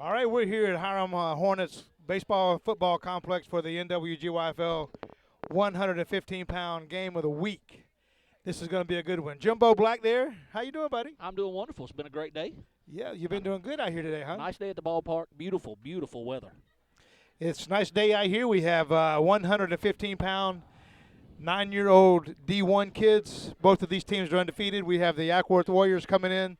All right, we're here at Hiram Hornets baseball and football complex for the NWGYFL 115-pound game of the week. This is going to be a good one. Jimbo Black there. How you doing, buddy? I'm doing wonderful. It's been a great day. Yeah, you've been doing good out here today, huh? Nice day at the ballpark. Beautiful, beautiful weather. It's a nice day out here. We have 115-pound, 9-year-old D1 kids. Both of these teams are undefeated. We have the Acworth Warriors coming in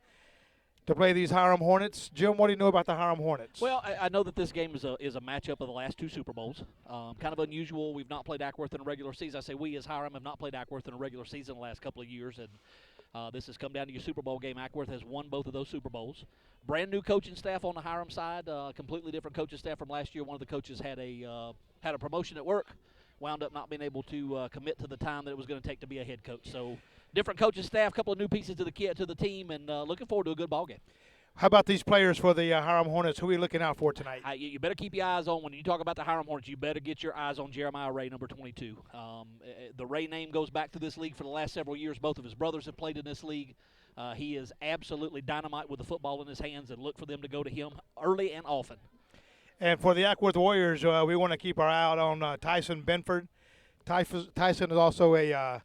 to play these Hiram Hornets. Jim, what do you know about the Hiram Hornets? Well, I know that this game is a matchup of the last two Super Bowls. Kind of unusual. We've not played Acworth in a regular season. I say we as Hiram have not played Acworth in a regular season the last couple of years, and this has come down to your Super Bowl game. Acworth has won both of those Super Bowls. Brand new coaching staff on the Hiram side. Completely different coaching staff from last year. One of the coaches had a promotion at work. Wound up not being able to commit to the time that it was going to take to be a head coach. So different coaching staff, a couple of new pieces to the team, and looking forward to a good ball game. How about these players for the Hiram Hornets? Who are you looking out for tonight? You better keep your eyes on, when you talk about the Hiram Hornets, you better get your eyes on Jeremiah Ray, number 22. The Ray name goes back to this league for the last several years. Both of his brothers have played in this league. He is absolutely dynamite with the football in his hands, and look for them to go to him early and often. And for the Acworth Warriors, we want to keep our eye out on Tyson Benford. Tyson is also a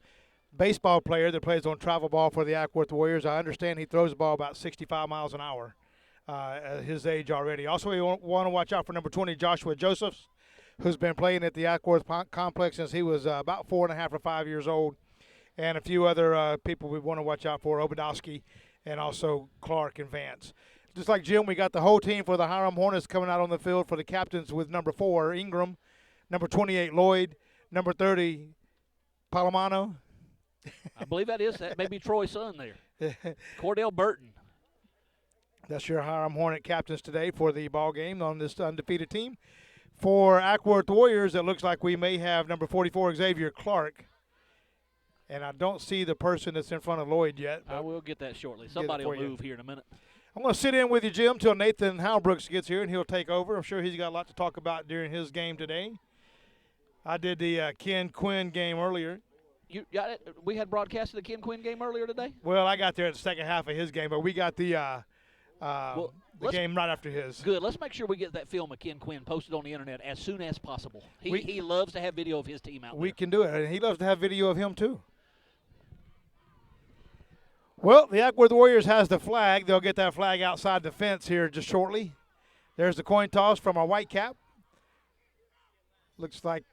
baseball player that plays on travel ball for the Acworth Warriors. I understand he throws the ball about 65 miles an hour at his age already. Also, we want to watch out for number 20, Joshua Josephs, who's been playing at the Acworth complex since he was about 4.5 or 5 years old. And a few other people we want to watch out for, Obadowski and also Clark and Vance. Just like Jim, we got the whole team for the Hiram Hornets coming out on the field for the captains with number 4, Ingram, number 28, Lloyd, number 30, Palomano. I believe that may be Troy's son there. Cordell Burton. That's your Hiram Hornet captains today for the ball game on this undefeated team. For Acworth Warriors, it looks like we may have number 44, Xavier Clark. And I don't see the person that's in front of Lloyd yet. I will get that shortly. Somebody will move here in a minute. I'm going to sit in with you, Jim, till Nathan Halbrooks gets here, and he'll take over. I'm sure he's got a lot to talk about during his game today. I did the Ken Quinn game earlier. You got it? We had broadcasted the Ken Quinn game earlier today? Well, I got there at the second half of his game, but we got the game right after his. Good. Let's make sure we get that film of Ken Quinn posted on the internet as soon as possible. He loves to have video of his team out there. We can do it, and he loves to have video of him too. Well, the Acworth Warriors has the flag. They'll get that flag outside the fence here just shortly. There's the coin toss from our white cap. Looks like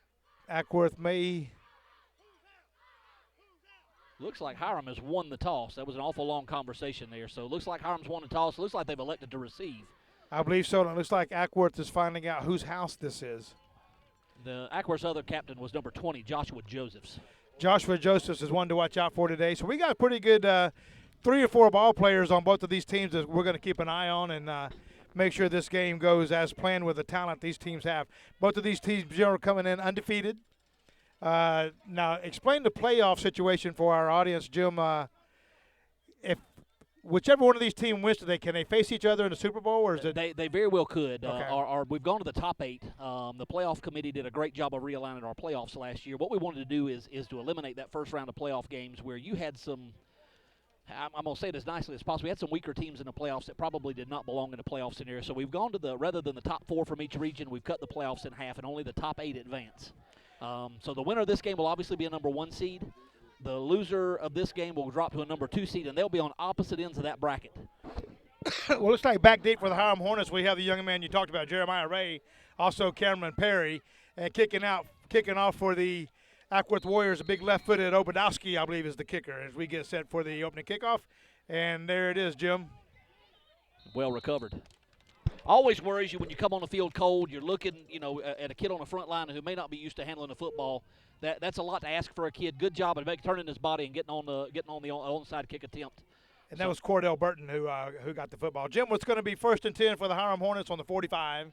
Acworth may. Looks like Hiram has won the toss. That was an awful long conversation there. So it looks like Hiram's won the toss. Looks like they've elected to receive. I believe so. And it looks like Acworth is finding out whose house this is. The Acworth's other captain was number 20, Joshua Josephs. Joshua Josephs is one to watch out for today. So we got pretty good 3 or 4 ball players on both of these teams that we're going to keep an eye on and make sure this game goes as planned with the talent these teams have. Both of these teams are coming in undefeated. Now, explain the playoff situation for our audience, Jim. If whichever one of these teams wins today, can they face each other in the Super Bowl, or is it? They very well could. Okay. We've gone to the top 8. The playoff committee did a great job of realigning our playoffs last year. What we wanted to do is to eliminate that first round of playoff games where you had some. I'm going to say it as nicely as possible. We had some weaker teams in the playoffs that probably did not belong in the playoff scenario. So we've gone to rather than the top 4 from each region, we've cut the playoffs in half, and only the top 8 advance. So the winner of this game will obviously be a number 1 seed. The loser of this game will drop to a number 2 seed, and they'll be on opposite ends of that bracket. Well, looks like back deep for the Hiram Hornets. We have the young man you talked about, Jeremiah Ray, also Cameron Perry, and kicking off for the Acworth Warriors, a big left-footed Obadowski, I believe, is the kicker as we get set for the opening kickoff. And there it is, Jim. Well recovered. Always worries you when you come on the field cold. You're looking, at a kid on the front line who may not be used to handling the football. That's a lot to ask for a kid. Good job at turning his body and getting on the onside kick attempt. And that was Cordell Burton who got the football. Jim, what's going to be 1st and 10 for the Hiram Hornets on the 45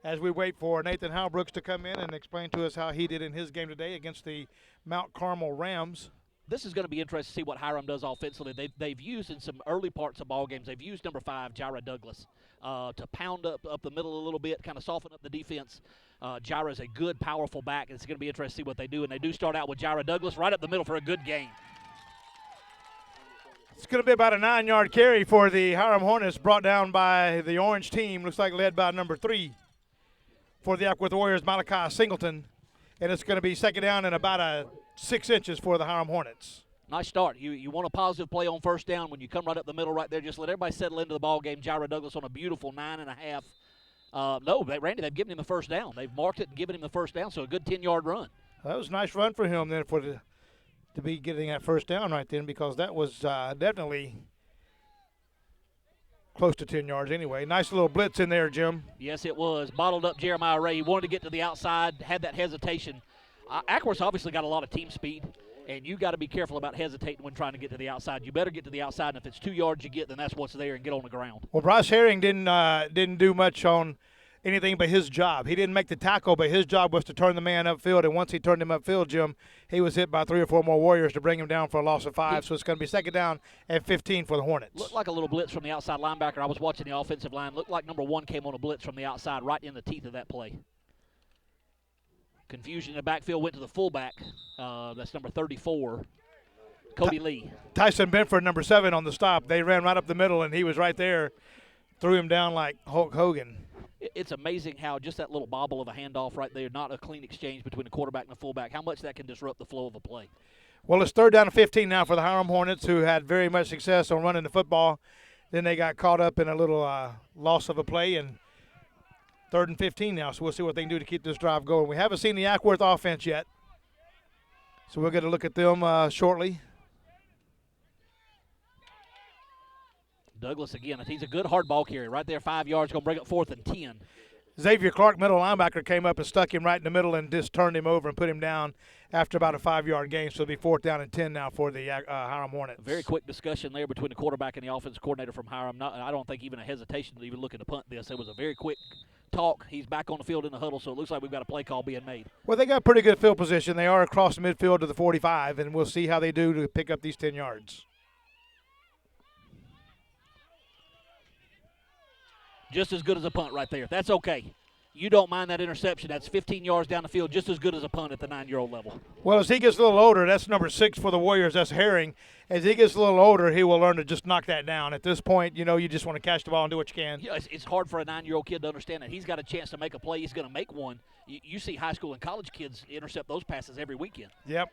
as we wait for Nathan Halbrooks to come in and explain to us how he did in his game today against the Mount Carmel Rams. This is going to be interesting to see what Hiram does offensively. They've used in some early parts of ball games, they've used number 5, Jaira Douglas, to pound up the middle a little bit, kind of soften up the defense. Jaira is a good, powerful back, and it's going to be interesting to see what they do. And they do start out with Jaira Douglas right up the middle for a good game. It's going to be about a 9-yard carry for the Hiram Hornets, brought down by the orange team. Looks like led by number 3 for the Acworth Warriors, Malachi Singleton. And it's going to be second down and about 6 inches for the Hiram Hornets. Nice start. You want a positive play on first down when you come right up the middle right there. Just let everybody settle into the ball game. Jaira Douglas on a beautiful 9.5. No, Randy, they've given him the first down. They've marked it and given him the first down, so a good 10-yard run. That was a nice run for him then to be getting that first down right then, because that was definitely close to 10 yards anyway. Nice little blitz in there, Jim. Yes, it was. Bottled up Jeremiah Ray. He wanted to get to the outside, had that hesitation. Acworth's obviously got a lot of team speed, and you got to be careful about hesitating when trying to get to the outside. You better get to the outside, and if it's 2 yards you get, then that's what's there, and get on the ground. Well, Bryce Herring didn't do much on anything but his job. He didn't make the tackle, but his job was to turn the man upfield, and once he turned him upfield, Jim, he was hit by 3 or 4 more Warriors to bring him down for a loss of 5, so it's going to be second down and 15 for the Hornets. Looked like a little blitz from the outside linebacker. I was watching the offensive line. Looked like number 1 came on a blitz from the outside right in the teeth of that play. Confusion in the backfield, went to the fullback. That's number 34, Cody Lee. Tyson Benford, number 7, on the stop. They ran right up the middle, and he was right there, threw him down like Hulk Hogan. It's amazing how just that little bobble of a handoff right there, not a clean exchange between the quarterback and the fullback, how much that can disrupt the flow of a play. Well, it's third down and 15 now for the Hiram Hornets, who had very much success on running the football. Then they got caught up in a little loss of a play, and third and 15 now, so we'll see what they can do to keep this drive going. We haven't seen the Acworth offense yet, so we'll get a look at them shortly. Douglas again. He's a good hard ball carrier. Right there, 5 yards, going to bring up 4th and 10. Xavier Clark, middle linebacker, came up and stuck him right in the middle and just turned him over and put him down after about a 5-yard gain. So it'll be 4th down and 10 now for the Hiram Hornets. Very quick discussion there between the quarterback and the offensive coordinator from Hiram. I don't think even a hesitation to even looking to punt this. It was a very quick talk. He's back on the field in the huddle, so it looks like we've got a play call being made. Well, they got pretty good field position. They are across the midfield to the 45, and we'll see how they do to pick up these 10 yards. Just as good as a punt right there. That's okay. You don't mind that interception. That's 15 yards down the field, just as good as a punt at the 9-year-old level. Well, as he gets a little older, that's number 6 for the Warriors. That's Herring. As he gets a little older, he will learn to just knock that down. At this point, you just want to catch the ball and do what you can. Yeah, it's hard for a 9-year-old kid to understand that. He's got a chance to make a play. He's going to make one. You see high school and college kids intercept those passes every weekend. Yep.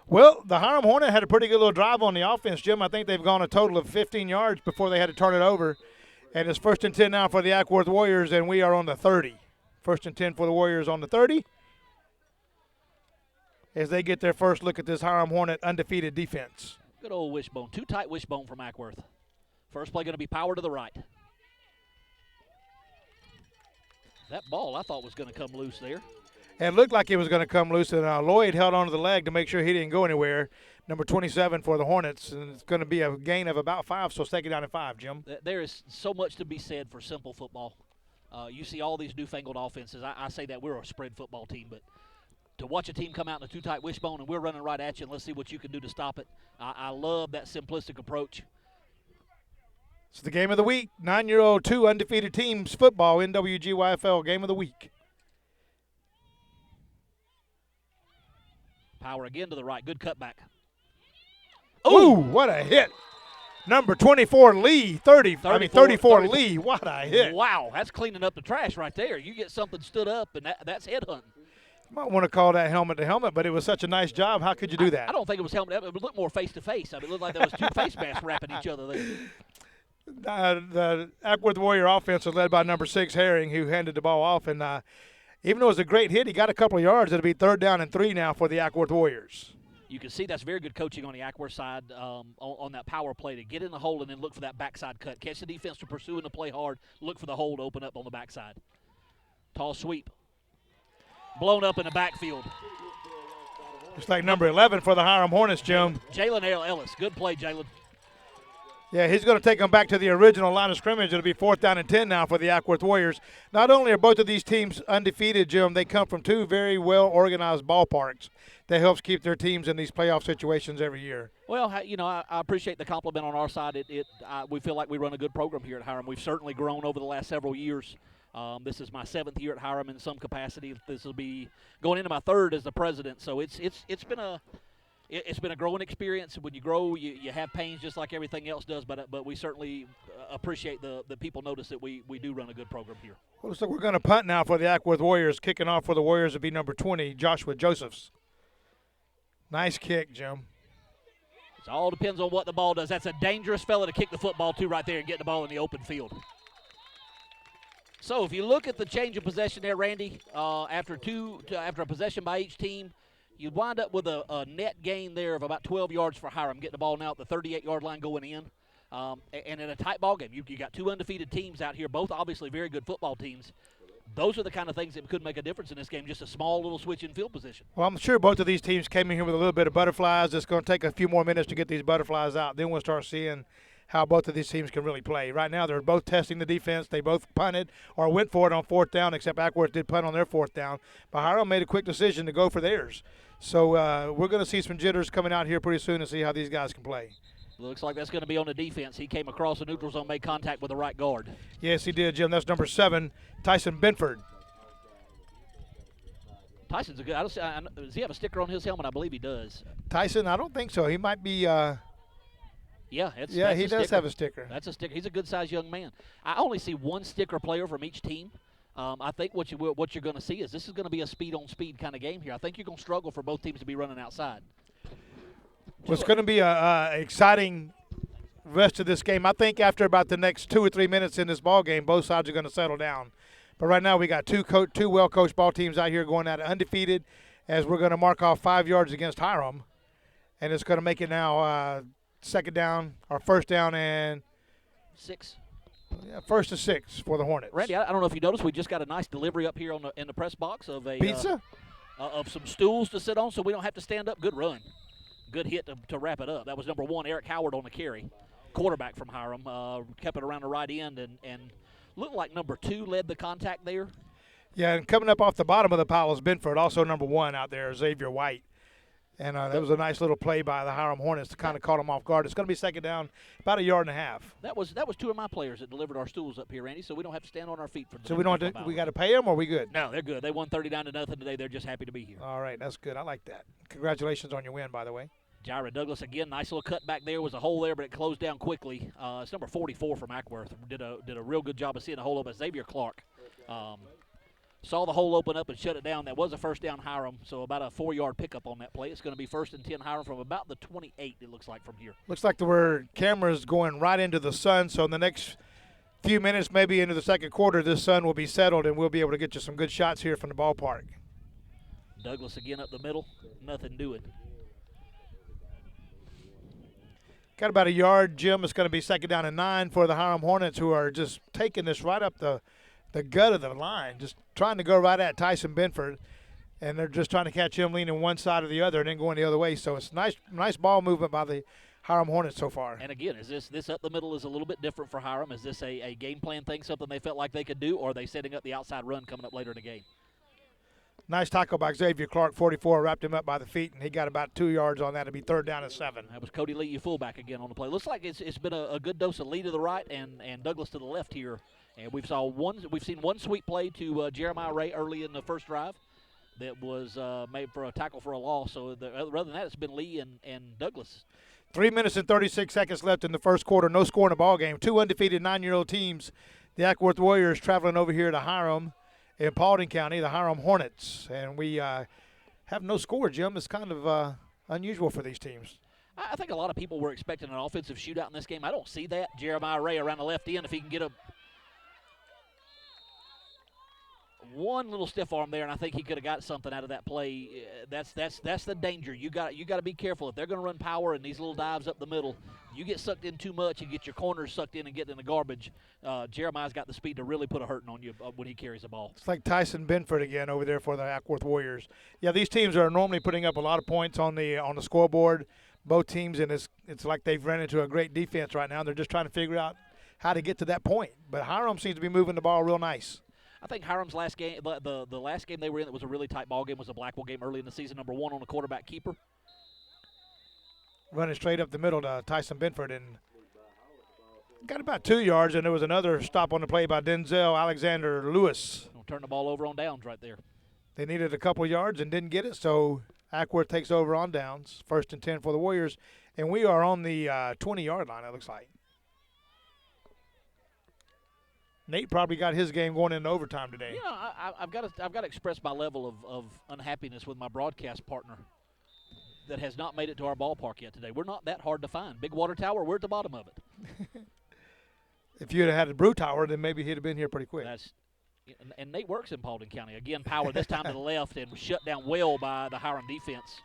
Well, the Hiram Hornet had a pretty good little drive on the offense, Jim. I think they've gone a total of 15 yards before they had to turn it over. And it's 1st and 10 now for the Acworth Warriors, and we are on the 30. 1st and 10 for the Warriors on the 30 as they get their first look at this Hiram Hornet undefeated defense. Good old wishbone. Too tight wishbone from Acworth. First play going to be power to the right. That ball I thought was going to come loose there. And it looked like it was going to come loose, and Lloyd held onto the leg to make sure he didn't go anywhere. Number 27 for the Hornets, and it's going to be a gain of about 5, so second down and 5, Jim. There is so much to be said for simple football. You see all these newfangled offenses. I say that we're a spread football team, but to watch a team come out in a too tight wishbone and we're running right at you and let's see what you can do to stop it, I love that simplistic approach. It's the game of the week. 9-year-old, 2 undefeated teams football, NWGYFL game of the week. Power again to the right. Good cutback. Ooh, what a hit. Number 24, Lee. 34, Lee. What a hit. Wow, that's cleaning up the trash right there. You get something stood up, and that's head hunting. You might want to call that helmet to helmet, but it was such a nice job. How could you do that? I don't think it was helmet. It looked more face-to-face. I mean, it looked like there was 2 face masks wrapping each other there. The Acworth Warrior offense was led by number 6, Herring, who handed the ball off. And even though it was a great hit, he got a couple of yards. It'll be 3rd down and 3 now for the Acworth Warriors. You can see that's very good coaching on the Acworth side on that power play to get in the hole and then look for that backside cut. Catch the defense to pursue and to play hard. Look for the hole to open up on the backside. Tall sweep. Blown up in the backfield. It's like number 11 for the Hiram Hornets, Jim. Jalen Ellis. Good play, Jalen. Yeah, he's going to take them back to the original line of scrimmage. It'll be 4th down and 10 now for the Acworth Warriors. Not only are both of these teams undefeated, Jim, they come from 2 very well-organized ballparks that helps keep their teams in these playoff situations every year. Well, I appreciate the compliment on our side. We feel like we run a good program here at Hiram. We've certainly grown over the last several years. This is my 7th year at Hiram in some capacity. This will be going into my 3rd as the president. So it's been It's been a growing experience. When you grow, you have pains just like everything else does, but we certainly appreciate the people notice that we do run a good program here. Well, looks like we're going to punt now for the Acworth Warriors. Kicking off for the Warriors will be number 20, Joshua Josephs. Nice kick, Jim. It all depends on what the ball does. That's a dangerous fella to kick the football to right there and get the ball in the open field. So if you look at the change of possession there, Randy, after a possession by each team, you wind up with a net gain there of about 12 yards for Hiram, getting the ball now at the 38-yard line going in. And in a tight ball game, you got two undefeated teams out here, both obviously very good football teams. Those are the kind of things that could make a difference in this game, just a small little switch in field position. Well, I'm sure both of these teams came in here with a little bit of butterflies. It's going to take a few more minutes to get these butterflies out. Then we'll start seeing how both of these teams can really play. Right now, they're both testing the defense. They both punted or went for it on fourth down, except Acworth did punt on their fourth down. But Hiram made a quick decision to go for theirs. So we're going to see some jitters coming out here pretty soon and see how these guys can play. Looks like that's going to be on the defense. He came across the neutral zone, made contact with the right guard. Yes, he did, Jim. That's number 7, Tyson Benford. Tyson's a good. Does he have a sticker on his helmet? I believe he does. Tyson, I don't think so. He might be. Yeah, he does have a sticker. That's a sticker. He's a good-sized young man. I only see one sticker player from each team. I think what you're going to see is this is going to be a speed-on-speed kind of game here. I think you're going to struggle for both teams to be running outside. Well, it's going to be an exciting rest of this game. I think after about the next 2 or 3 minutes in this ball game, both sides are going to settle down. But right now we got two well-coached ball teams out here going at it undefeated as we're going to mark off 5 yards against Hiram. And it's going to make it now second down, or first down and 6. Yeah, 1st and 6 for the Hornets. Randy, I don't know if you noticed, we just got a nice delivery up here in the press box of a pizza, of some stools to sit on, so we don't have to stand up. Good run, good hit to wrap it up. That was number 1, Eric Howard on the carry, quarterback from Hiram. Kept it around the right end and looked like number 2 led the contact there. Yeah, and coming up off the bottom of the pile is Benford, also number 1 out there, Xavier White. And that was a nice little play by the Hiram Hornets to kind of caught them off guard. It's going to be second down, about 1.5 yards. That was 2 of my players that delivered our stools up here, Randy. So we don't have to stand on our feet for. So we don't have to. We got to pay them, or are we good? No, they're good. They won 39-0 today. They're just happy to be here. All right, that's good. I like that. Congratulations on your win, by the way. Jaira Douglas again, nice little cut back there. Was a hole there, but it closed down quickly. It's number 44 from Acworth. Did a real good job of seeing the hole open. Xavier Clark saw the hole open up and shut it down. That was a first down Hiram, so about a 4-yard pickup on that play. It's going to be 1st and 10 Hiram from about the 28, it looks like, from here. Looks like the camera's going right into the sun, so in the next few minutes, maybe into the second quarter, this sun will be settled, and we'll be able to get you some good shots here from the ballpark. Douglas again up the middle, nothing doing. Got about 1 yard, Jim. It's going to be second down and 9 for the Hiram Hornets, who are just taking this right up the gut of the line, just trying to go right at Tyson Benford, and they're just trying to catch him leaning one side or the other and then going the other way. So it's nice ball movement by the Hiram Hornets so far. And again, is this up the middle is a little bit different for Hiram? Is this a game plan thing, something they felt like they could do, or are they setting up the outside run coming up later in the game? Nice tackle by Xavier Clark, 44, wrapped him up by the feet, and he got about 2 yards on that. It'll be 3rd down and 7. That was Cody Lee, your fullback, again on the play. Looks like it's been a good dose of Lee to the right and Douglas to the left here. And we've seen one sweep play to Jeremiah Ray early in the first drive that was made for a tackle for a loss. So rather than that, it's been Lee and Douglas. 3 minutes and 36 seconds left in the first quarter. No score in the ball game. 2 undefeated 9-year-old teams. The Acworth Warriors traveling over here to Hiram in Paulding County, the Hiram Hornets. And we have no score, Jim. It's kind of unusual for these teams. I think a lot of people were expecting an offensive shootout in this game. I don't see that. Jeremiah Ray around the left end, if he can get one little stiff arm there, and I think he could have got something out of that play. That's the danger. You got to be careful. If they're going to run power and these little dives up the middle, you get sucked in too much and get your corners sucked in and get in the garbage. Jeremiah's got the speed to really put a hurting on you when he carries the ball. It's like Tyson Benford again over there for the Acworth Warriors. Yeah, these teams are normally putting up a lot of points on the scoreboard. Both teams, and it's like they've run into a great defense right now. They're just trying to figure out how to get to that point. But Hiram seems to be moving the ball real nice. I think Hiram's last game, the last game they were in that was a really tight ball game was a Blackwell game early in the season, number 1 on the quarterback keeper. Running straight up the middle to Tyson Benford and got about 2 yards, and there was another stop on the play by Denzel Alexander Lewis. Turn the ball over on downs right there. They needed a couple yards and didn't get it, so Acworth takes over on downs. 1st and 10 for the Warriors. And we are on the 20-yard line, it looks like. Nate probably got his game going into overtime today. You know, I've got to express my level of unhappiness with my broadcast partner that has not made it to our ballpark yet today. We're not that hard to find. Big Water Tower, we're at the bottom of it. If you'd have had a brew tower, then maybe he'd have been here pretty quick. And Nate works in Paulding County. Again, power this time to the left and shut down well by the Hiram defense.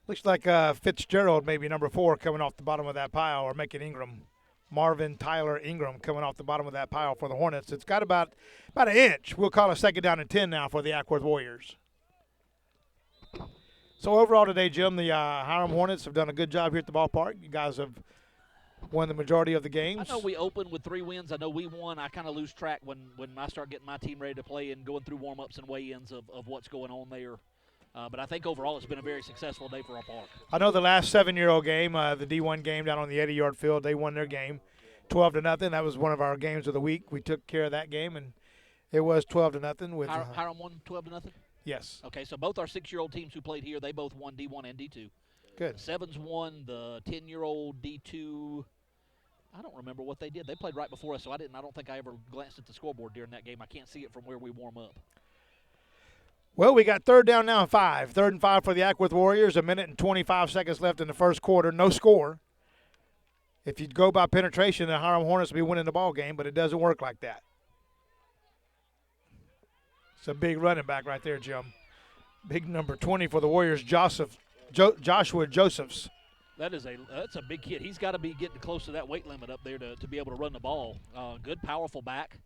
Looks like Fitzgerald, maybe number 4, coming off the bottom of that pile, or making Ingram. Marvin Tyler Ingram coming off the bottom of that pile for the Hornets. It's got about an inch. We'll call it 2nd down and 10 now for the Acworth Warriors. So overall today, Jim, the Hiram Hornets have done a good job here at the ballpark. You guys have won the majority of the games. I know we opened with 3 wins. I know we won. I kind of lose track when I start getting my team ready to play and going through warm-ups and weigh-ins of what's going on there. But I think overall it's been a very successful day for our park. I know the last 7-year-old game, the D1 game down on the 80-yard field, they won their game 12-0. That was one of our games of the week. We took care of that game, and it was 12-0. With Hiram won 12-0? Yes. Okay, so both our 6-year-old teams who played here, they both won D1 and D2. Good. The 7s won, the 10-year-old D2. I don't remember what they did. They played right before us, so I don't think I ever glanced at the scoreboard during that game. I can't see it from where we warm up. Well, we got 3rd down now and 5. 3rd and 5 for the Acworth Warriors. 1 minute and 25 seconds left in the first quarter. No score. If you go by penetration, the Hiram Hornets will be winning the ball game, but it doesn't work like that. It's a big running back right there, Jim. Big number 20 for the Warriors, Joshua Josephs. That's a big kid. He's got to be getting close to that weight limit up there to be able to run the ball. Good, powerful back.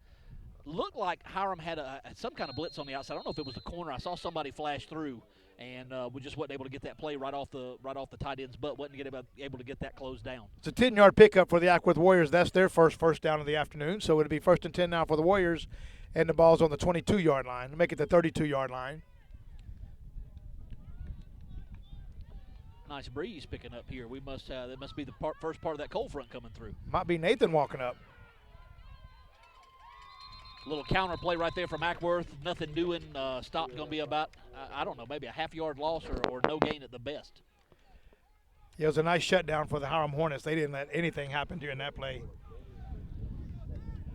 Looked like Hiram had some kind of blitz on the outside. I don't know if it was the corner. I saw somebody flash through, and we just wasn't able to get that play right off the tight end's butt. Wasn't able to get that closed down. It's a 10-yard pickup for the Acworth Warriors. That's their first down of the afternoon. So it'll be 1st and 10 now for the Warriors, and the ball's on the 22-yard line. Make it the 32-yard line. Nice breeze picking up here. That must be the first part of that cold front coming through. Might be Nathan walking up. Little counter play right there from Acworth. Nothing doing. Stop's going to be about, I don't know, maybe a half-yard loss or no gain at the best. Yeah, it was a nice shutdown for the Hiram Hornets. They didn't let anything happen during that play.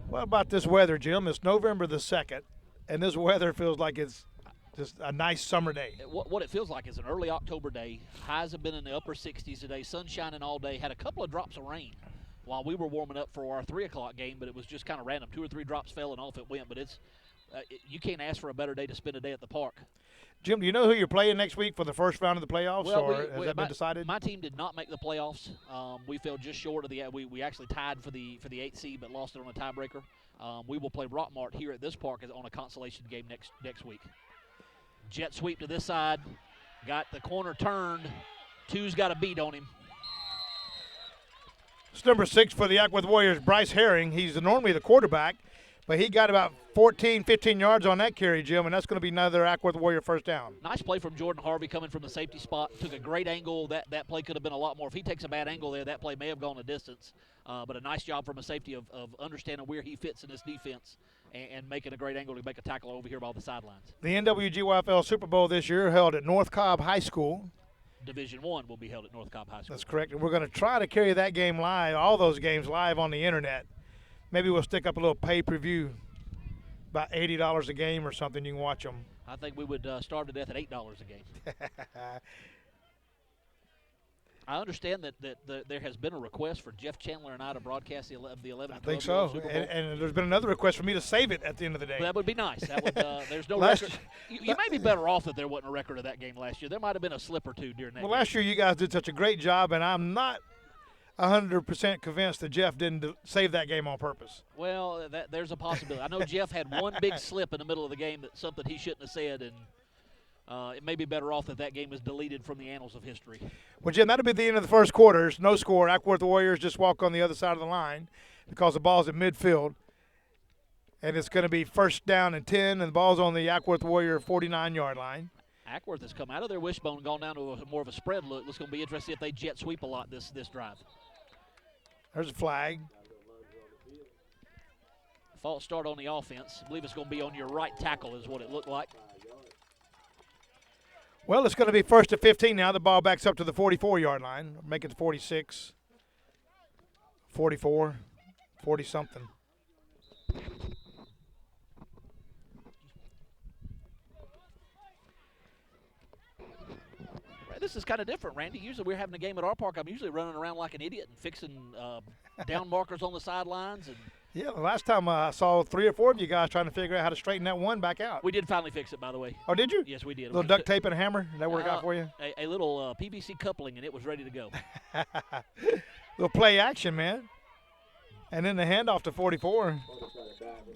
What about this weather, Jim? It's November the 2nd, and this weather feels like it's just a nice summer day. What it feels like is an early October day. Highs have been in the upper 60s today. Sun shining all day. Had a couple of drops of rain while we were warming up for our 3 o'clock game, but it was just kind of random. 2 or 3 drops fell and off it went, but you can't ask for a better day to spend a day at the park. Jim, do you know who you're playing next week for the first round of the playoffs, or has that been decided? My team did not make the playoffs. We fell just short of we actually tied for the 8th seed, but lost it on a tiebreaker. We will play Rockmart here at this park on a consolation game next week. Jet sweep to this side. Got the corner turned. 2's got a beat on him. It's number 6 for the Acworth Warriors, Bryce Herring. He's normally the quarterback, but he got about 14, 15 yards on that carry, Jim, and that's going to be another Acworth Warrior first down. Nice play from Jordan Harvey coming from the safety spot. Took a great angle. That play could have been a lot more. If he takes a bad angle there, that play may have gone a distance. But a nice job from a safety of understanding where he fits in this defense and making a great angle to make a tackle over here by the sidelines. The NWGYFL Super Bowl this year held at North Cobb High School. Division I will be held at North Cobb High School. That's correct. And we're going to try to carry that game live, all those games live on the internet. Maybe we'll stick up a little pay-per-view, about $80 a game or something. You can watch them. I think we would starve to death at $8 a game. I understand that there has been a request for Jeff Chandler and I to broadcast the 11 I think so. And there's been another request for me to save it at the end of the day. That would be nice. That would, there's no record. You may be better off that there wasn't a record of that game last year. There might have been a slip or two during that game. Last year you guys did such a great job, and I'm not 100% convinced that Jeff didn't save that game on purpose. Well, there's a possibility. I know Jeff had one big slip in the middle of the game, that something he shouldn't have said, and it may be better off that game is deleted from the annals of history. Well, Jim, that'll be the end of the first quarter. No score. Acworth Warriors just walk on the other side of the line because the ball's at midfield. And it's going to be 1st down and 10, and the ball's on the Acworth Warrior 49-yard line. Acworth has come out of their wishbone and gone down to more of a spread look. It's going to be interesting if they jet sweep a lot this drive. There's a flag. False start on the offense. I believe it's going to be on your right tackle is what it looked like. Well, it's going to be first and 15 now. The ball backs up to the 44-yard line. Make it 46, 44, 40-something. This is kind of different, Randy. Usually we're having a game at our park. I'm usually running around like an idiot and fixing down markers on the sidelines. And yeah, the last time I saw 3 or 4 of you guys trying to figure out how to straighten that one back out. we did finally fix it, by the way. Oh, did you? Yes, we did. A little duct tape and a hammer? Did that work out for you? A little PVC coupling, and it was ready to go. Little play action, man. And then the handoff to 44.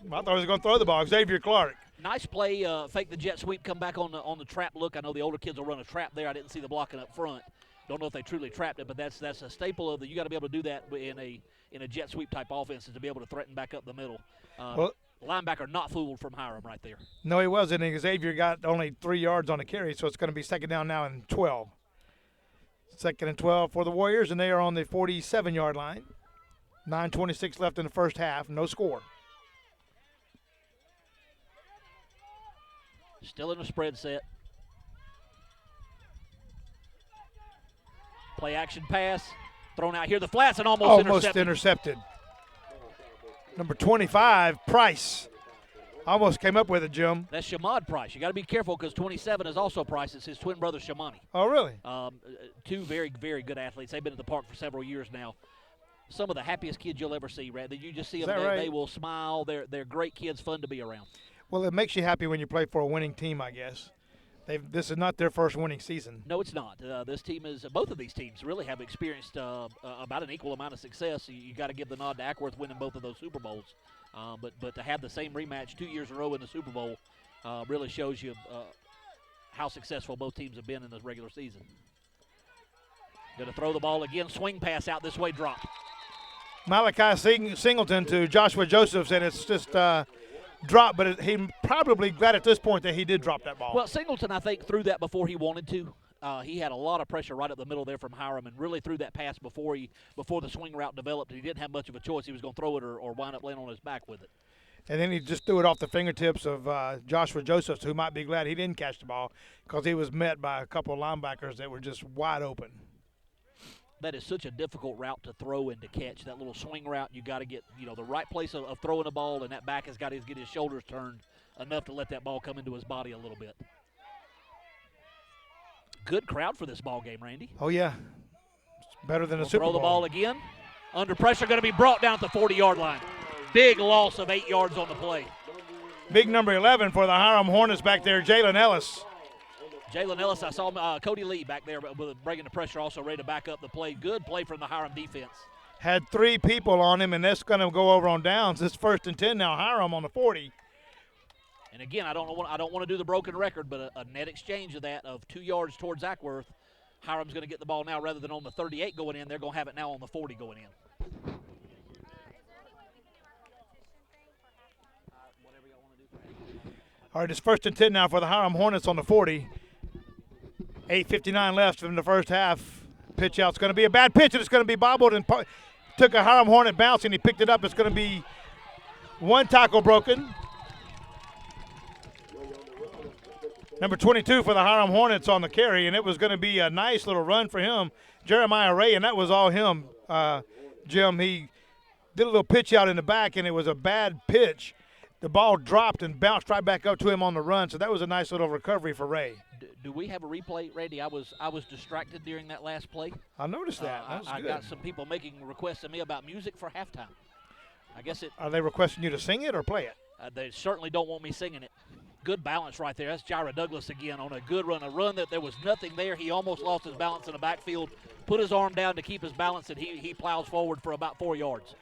I thought he was going to throw the ball. Xavier Clark. Nice play, fake the jet sweep, come back on the trap look. I know the older kids will run a trap there. I didn't see the blocking up front. Don't know if they truly trapped it, but that's a staple of the. You got to be able to do that in a jet sweep type offense, is to be able to threaten back up the middle. Linebacker not fooled from Hiram right there. No, he wasn't. And Xavier got only 3 yards on the carry, so it's going to be second down now and 12. Second and 12 for the Warriors, and they are on the 47-yard line. 9:26 left in the first half. No score. Still in the spread set. Play action pass. Thrown out here. The flats and almost intercepted. Number 25, Price. Almost came up with it, Jim. That's Shamad Price. You got to be careful because 27 is also Price. It's his twin brother, Shamani. Oh, really? Two very, very good athletes. They've been at the park for several years now. Some of the happiest kids you'll ever see, Brad. You just see them, right? They will smile. They're great kids, fun to be around. Well, it makes you happy when you play for a winning team, I guess. This is not their first winning season. No, it's not. This team is. Both of these teams really have experienced about an equal amount of success. You got to give the nod to Acworth winning both of those Super Bowls. But to have the same rematch 2 years in a row in the Super Bowl really shows you how successful both teams have been in the regular season. Going to throw the ball again. Swing pass out this way. Drop. Malachi Singleton to Joshua Josephs, and it's just dropped, but he probably glad at this point that he did drop that ball. Well, Singleton, I think, threw that before he wanted to. He had a lot of pressure right up the middle there from Hiram and really threw that pass before the swing route developed. He didn't have much of a choice. He was going to throw it or wind up laying on his back with it. And then he just threw it off the fingertips of Joshua Josephs, who might be glad he didn't catch the ball because he was met by a couple of linebackers that were just wide open. That is such a difficult route to throw and to catch. That little swing route, you got to get the right place of throwing the ball, and that back has got to get his shoulders turned enough to let that ball come into his body a little bit. Good crowd for this ball game, Randy. Oh, yeah. It's better than a Super Bowl. Throw the ball again. Under pressure, going to be brought down at the 40-yard line. Big loss of 8 yards on the play. Big number 11 for the Hiram Hornets back there, Jalen Ellis. Jalen Ellis, I saw Cody Lee back there bringing the pressure, also ready to back up the play. Good play from the Hiram defense. Had 3 people on him, and that's going to go over on downs. It's first and 10 now. Hiram on the 40. And again, I don't want to do the broken record, but a net exchange of that of 2 yards towards Acworth. Hiram's going to get the ball now rather than on the 38 going in. They're going to have it now on the 40 going in. All right, it's first and 10 now for the Hiram Hornets on the 40. 8:59 left in the first half. Pitch out's going to be a bad pitch, and it's going to be bobbled and took a Hiram Hornet bounce, and he picked it up. It's going to be one tackle broken. Number 22 for the Hiram Hornets on the carry, and it was going to be a nice little run for him, Jeremiah Ray, and that was all him, Jim. He did a little pitch out in the back, and it was a bad pitch. The ball dropped and bounced right back up to him on the run, so that was a nice little recovery for Ray. Do we have a replay, Randy? I was distracted during that last play. I noticed that. I got some people making requests to me about music for halftime. I guess it. Are they requesting you to sing it or play it? They certainly don't want me singing it. Good balance right there. That's Jaira Douglas again on a good run. A run that there was nothing there. He almost lost his balance in the backfield, put his arm down to keep his balance, and he plows forward for about 4 yards.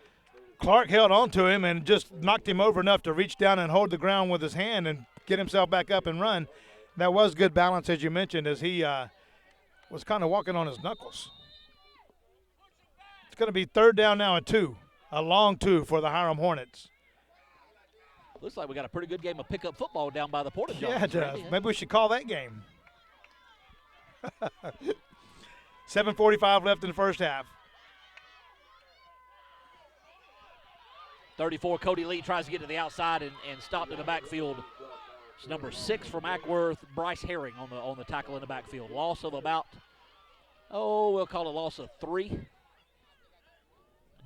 Clark held on to him and just knocked him over enough to reach down and hold the ground with his hand and get himself back up and run. That was good balance, as you mentioned, as he was kind of walking on his knuckles. It's going to be third down now and 2, a long 2 for the Hiram Hornets. Looks like we got a pretty good game of pickup football down by the Portage. Yeah, it does. Maybe we should call that game. 7:45 left in the first half. 34, Cody Lee tries to get to the outside and stopped in the backfield It's number 6 from Acworth, Bryce Herring on the tackle in the backfield. Loss of about, we'll call it a loss of 3.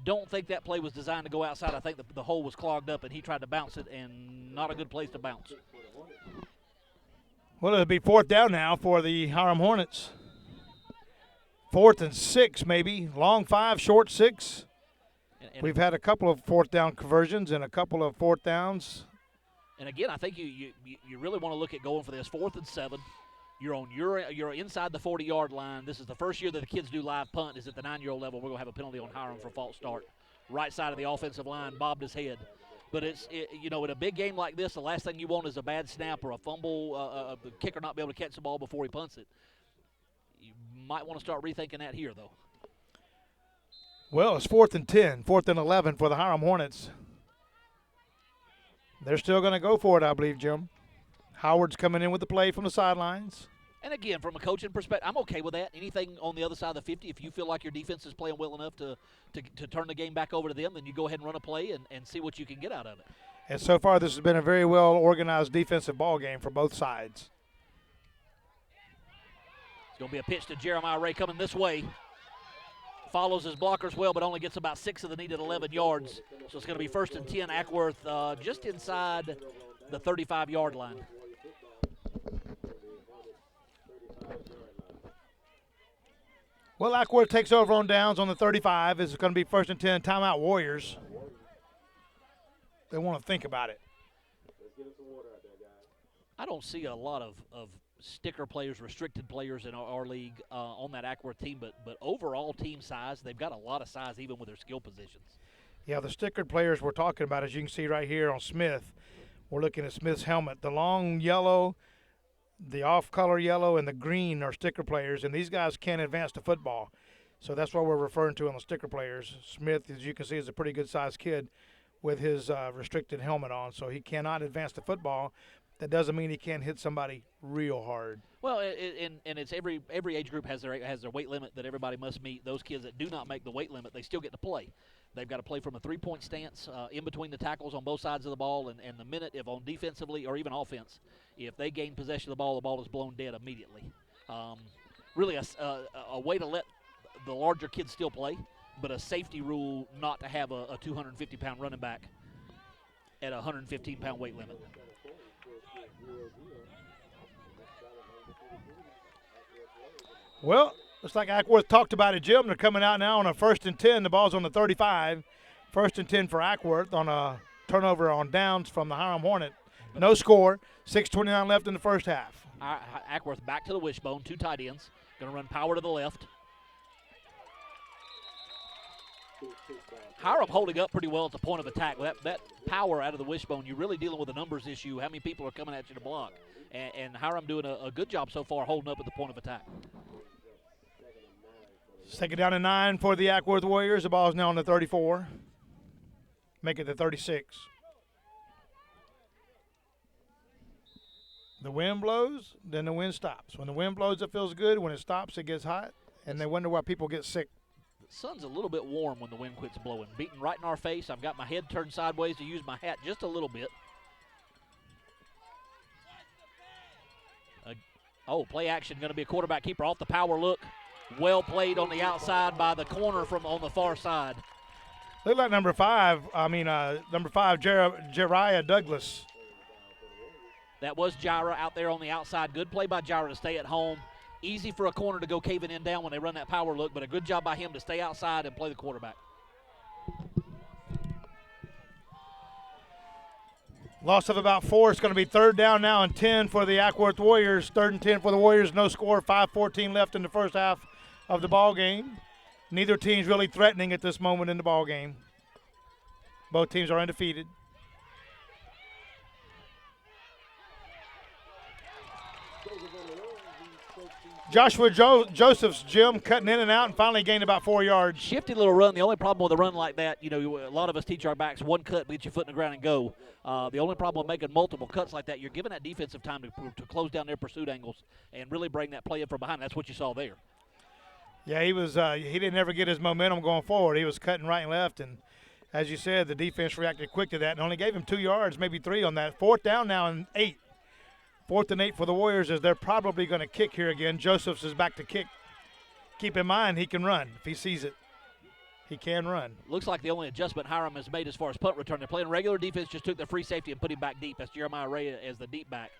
Don't think that play was designed to go outside. I think the hole was clogged up, and he tried to bounce it, and not a good place to bounce. Well, it'll be 4th down now for the Hiram Hornets. 4th and 6 maybe. Long 5, short 6. And we've had a couple of 4th down conversions and a couple of 4th downs. And again, I think you really want to look at going for this 4th and 7. You're inside the 40-yard line. This is the first year that the kids do live punt. Is at the 9-year-old level. We're going to have a penalty on Hiram for a false start. Right side of the offensive line, bobbed his head. But in a big game like this, the last thing you want is a bad snap or a fumble, the kicker not be able to catch the ball before he punts it. You might want to start rethinking that here, though. Well, it's 4th and 10, 4th and 11 for the Hiram Hornets. They're still going to go for it, I believe, Jim. Howard's coming in with the play from the sidelines. And again, from a coaching perspective, I'm okay with that. Anything on the other side of the 50, if you feel like your defense is playing well enough to turn the game back over to them, then you go ahead and run a play and see what you can get out of it. And so far, this has been a very well-organized defensive ball game for both sides. It's going to be a pitch to Jeremiah Ray coming this way. Follows his blockers well, but only gets about 6 of the needed 11 yards. So it's going to be 1st and 10, Acworth just inside the 35-yard line. Well, Acworth takes over on downs on the 35. It's going to be 1st and 10, timeout Warriors. They want to think about it. I don't see a lot of sticker players, restricted players in our league on that Acworth team, but overall team size, they've got a lot of size even with their skill positions. Yeah, the stickered players we're talking about, as you can see right here on Smith, we're looking at Smith's helmet. The long yellow, the off-color yellow, and the green are sticker players, and these guys can't advance to football. So that's what we're referring to on the sticker players. Smith, as you can see, is a pretty good-sized kid with his restricted helmet on, so he cannot advance to football. That doesn't mean he can't hit somebody real hard. Well, and it's every age group has their weight limit that everybody must meet. Those kids that do not make the weight limit, they still get to play. They've got to play from a three-point stance in between the tackles on both sides of the ball, and the minute, if on defensively or even offense, if they gain possession of the ball is blown dead immediately. Really a way to let the larger kids still play, but a safety rule not to have a 250-pound running back at a 115-pound weight limit. Well, looks like Acworth talked about it, Jim. They're coming out now on a 1st and 10. The ball's on the 35. 1st and 10 for Acworth on a turnover on downs from the Hiram Hornet. No score. 6:29 left in the first half. Acworth back to the wishbone. 2 tight ends. Going to run power to the left. Hiram holding up pretty well at the point of attack. That power out of the wishbone, you're really dealing with a numbers issue. How many people are coming at you to block? And Hiram doing a good job so far holding up at the point of attack. 2nd down and 9 for the Acworth Warriors. The ball is now on the 34. Make it the 36. The wind blows, then the wind stops. When the wind blows, it feels good. When it stops, it gets hot. And they wonder why people get sick. The sun's a little bit warm when the wind quits blowing. Beating right in our face. I've got my head turned sideways to use my hat just a little bit. Play action going to be a quarterback keeper off the power look. Well played on the outside by the corner from on the far side. Look like number 5, Jariah Douglas. That was Jira out there on the outside. Good play by Jira to stay at home. Easy for a corner to go caving in down when they run that power look, but a good job by him to stay outside and play the quarterback. Loss of about 4. It's going to be 3rd down now and 10 for the Acworth Warriors. 3rd and 10 for the Warriors. No score. 5:14 left in the first half of the ball game. Neither team's really threatening at this moment in the ball game. Both teams are undefeated. Joshua Joseph's, Jim, cutting in and out and finally gained about 4 yards. Shifty little run. The only problem with a run like that, a lot of us teach our backs one cut, get your foot in the ground and go. The only problem with making multiple cuts like that, you're giving that defensive time to close down their pursuit angles and really bring that play in from behind. That's what you saw there. Yeah, he was. He didn't ever get his momentum going forward. He was cutting right and left, and as you said, the defense reacted quick to that and only gave him 2 yards, maybe 3 on that. 4th down now and 8 4th and 8 for the Warriors as they're probably going to kick here again. Josephs is back to kick. Keep in mind, he can run if he sees it. He can run. Looks like the only adjustment Hiram has made as far as punt return. They're playing regular defense, just took their free safety and put him back deep. That's Jeremiah Ray as the deep back.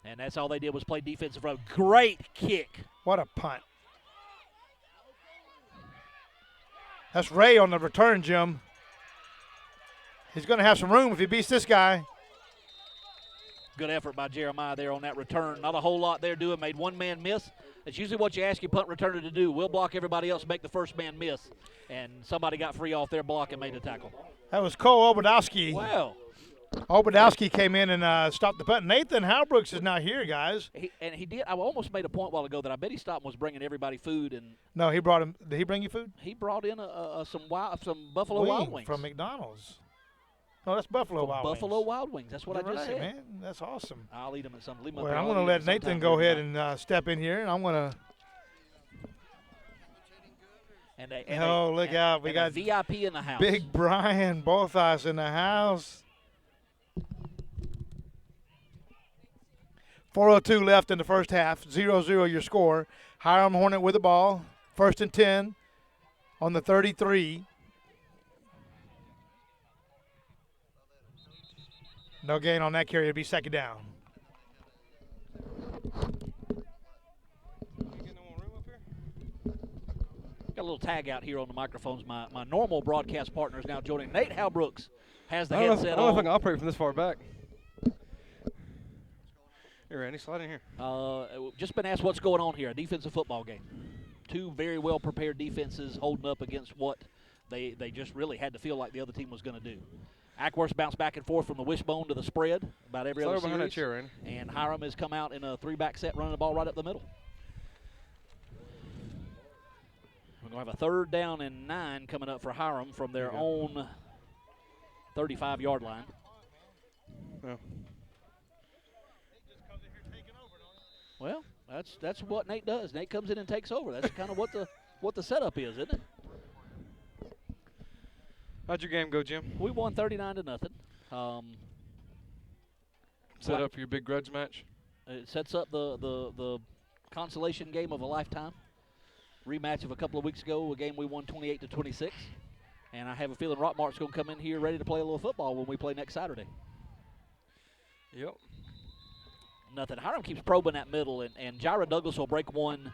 And that's all they did was play defensive road. Great kick. What a punt. That's Ray on the return, Jim. He's going to have some room if he beats this guy. Good effort by Jeremiah there on that return. Not a whole lot there doing. Made one man miss. That's usually what you ask your punt returner to do. We'll block everybody else, make the first man miss. And somebody got free off their block and made the tackle. That was Cole Obadowski. Wow. Obadowski came in and stopped the punt. Nathan Halbrooks is not here, guys. He did. I almost made a point a while ago that I bet he stopped and was bringing everybody food. And no, he brought him. Did he bring you food? He brought in some Buffalo Wild Wings. From McDonald's. No, that's Buffalo Wild Wings. Buffalo Wild Wings. That's what I just said. Man, that's awesome. I'll eat them at some. Well, I'm going to let Nathan go ahead and step in here, and I'm going to. Look out. We got VIP in the house. Big Brian Bothas in the house. 4:02 left in the first half. 0-0 your score. Hiram Hornet with the ball. 1st and 10 on the 33. No gain on that carry. It'll be 2nd down. Got a little tag out here on the microphones. My normal broadcast partner is now joining. Nate Halbrooks has the headset on. I don't know if I can operate from this far back. Here, Randy, slide in here. Just been asked what's going on here. A defensive football game. Two very well-prepared defenses holding up against what they just really had to feel like the other team was going to do. Acworth bounced back and forth from the wishbone to the spread about every other series. Behind that chair, Randy. And Hiram has come out in a 3-back set running the ball right up the middle. We're going to have a 3rd down and 9 coming up for Hiram from their own 35-yard line. Yeah. Well, that's what Nate does. Nate comes in and takes over. That's kind of what the setup is, isn't it? How'd your game go, Jim? We won 39-0. Set up for your big grudge match? It sets up the consolation game of a lifetime. Rematch of a couple of weeks ago, a game we won 28-26. And I have a feeling Rockmart's going to come in here ready to play a little football when we play next Saturday. Yep. Nothing. Hiram keeps probing that middle, and Jaira Douglas will break one.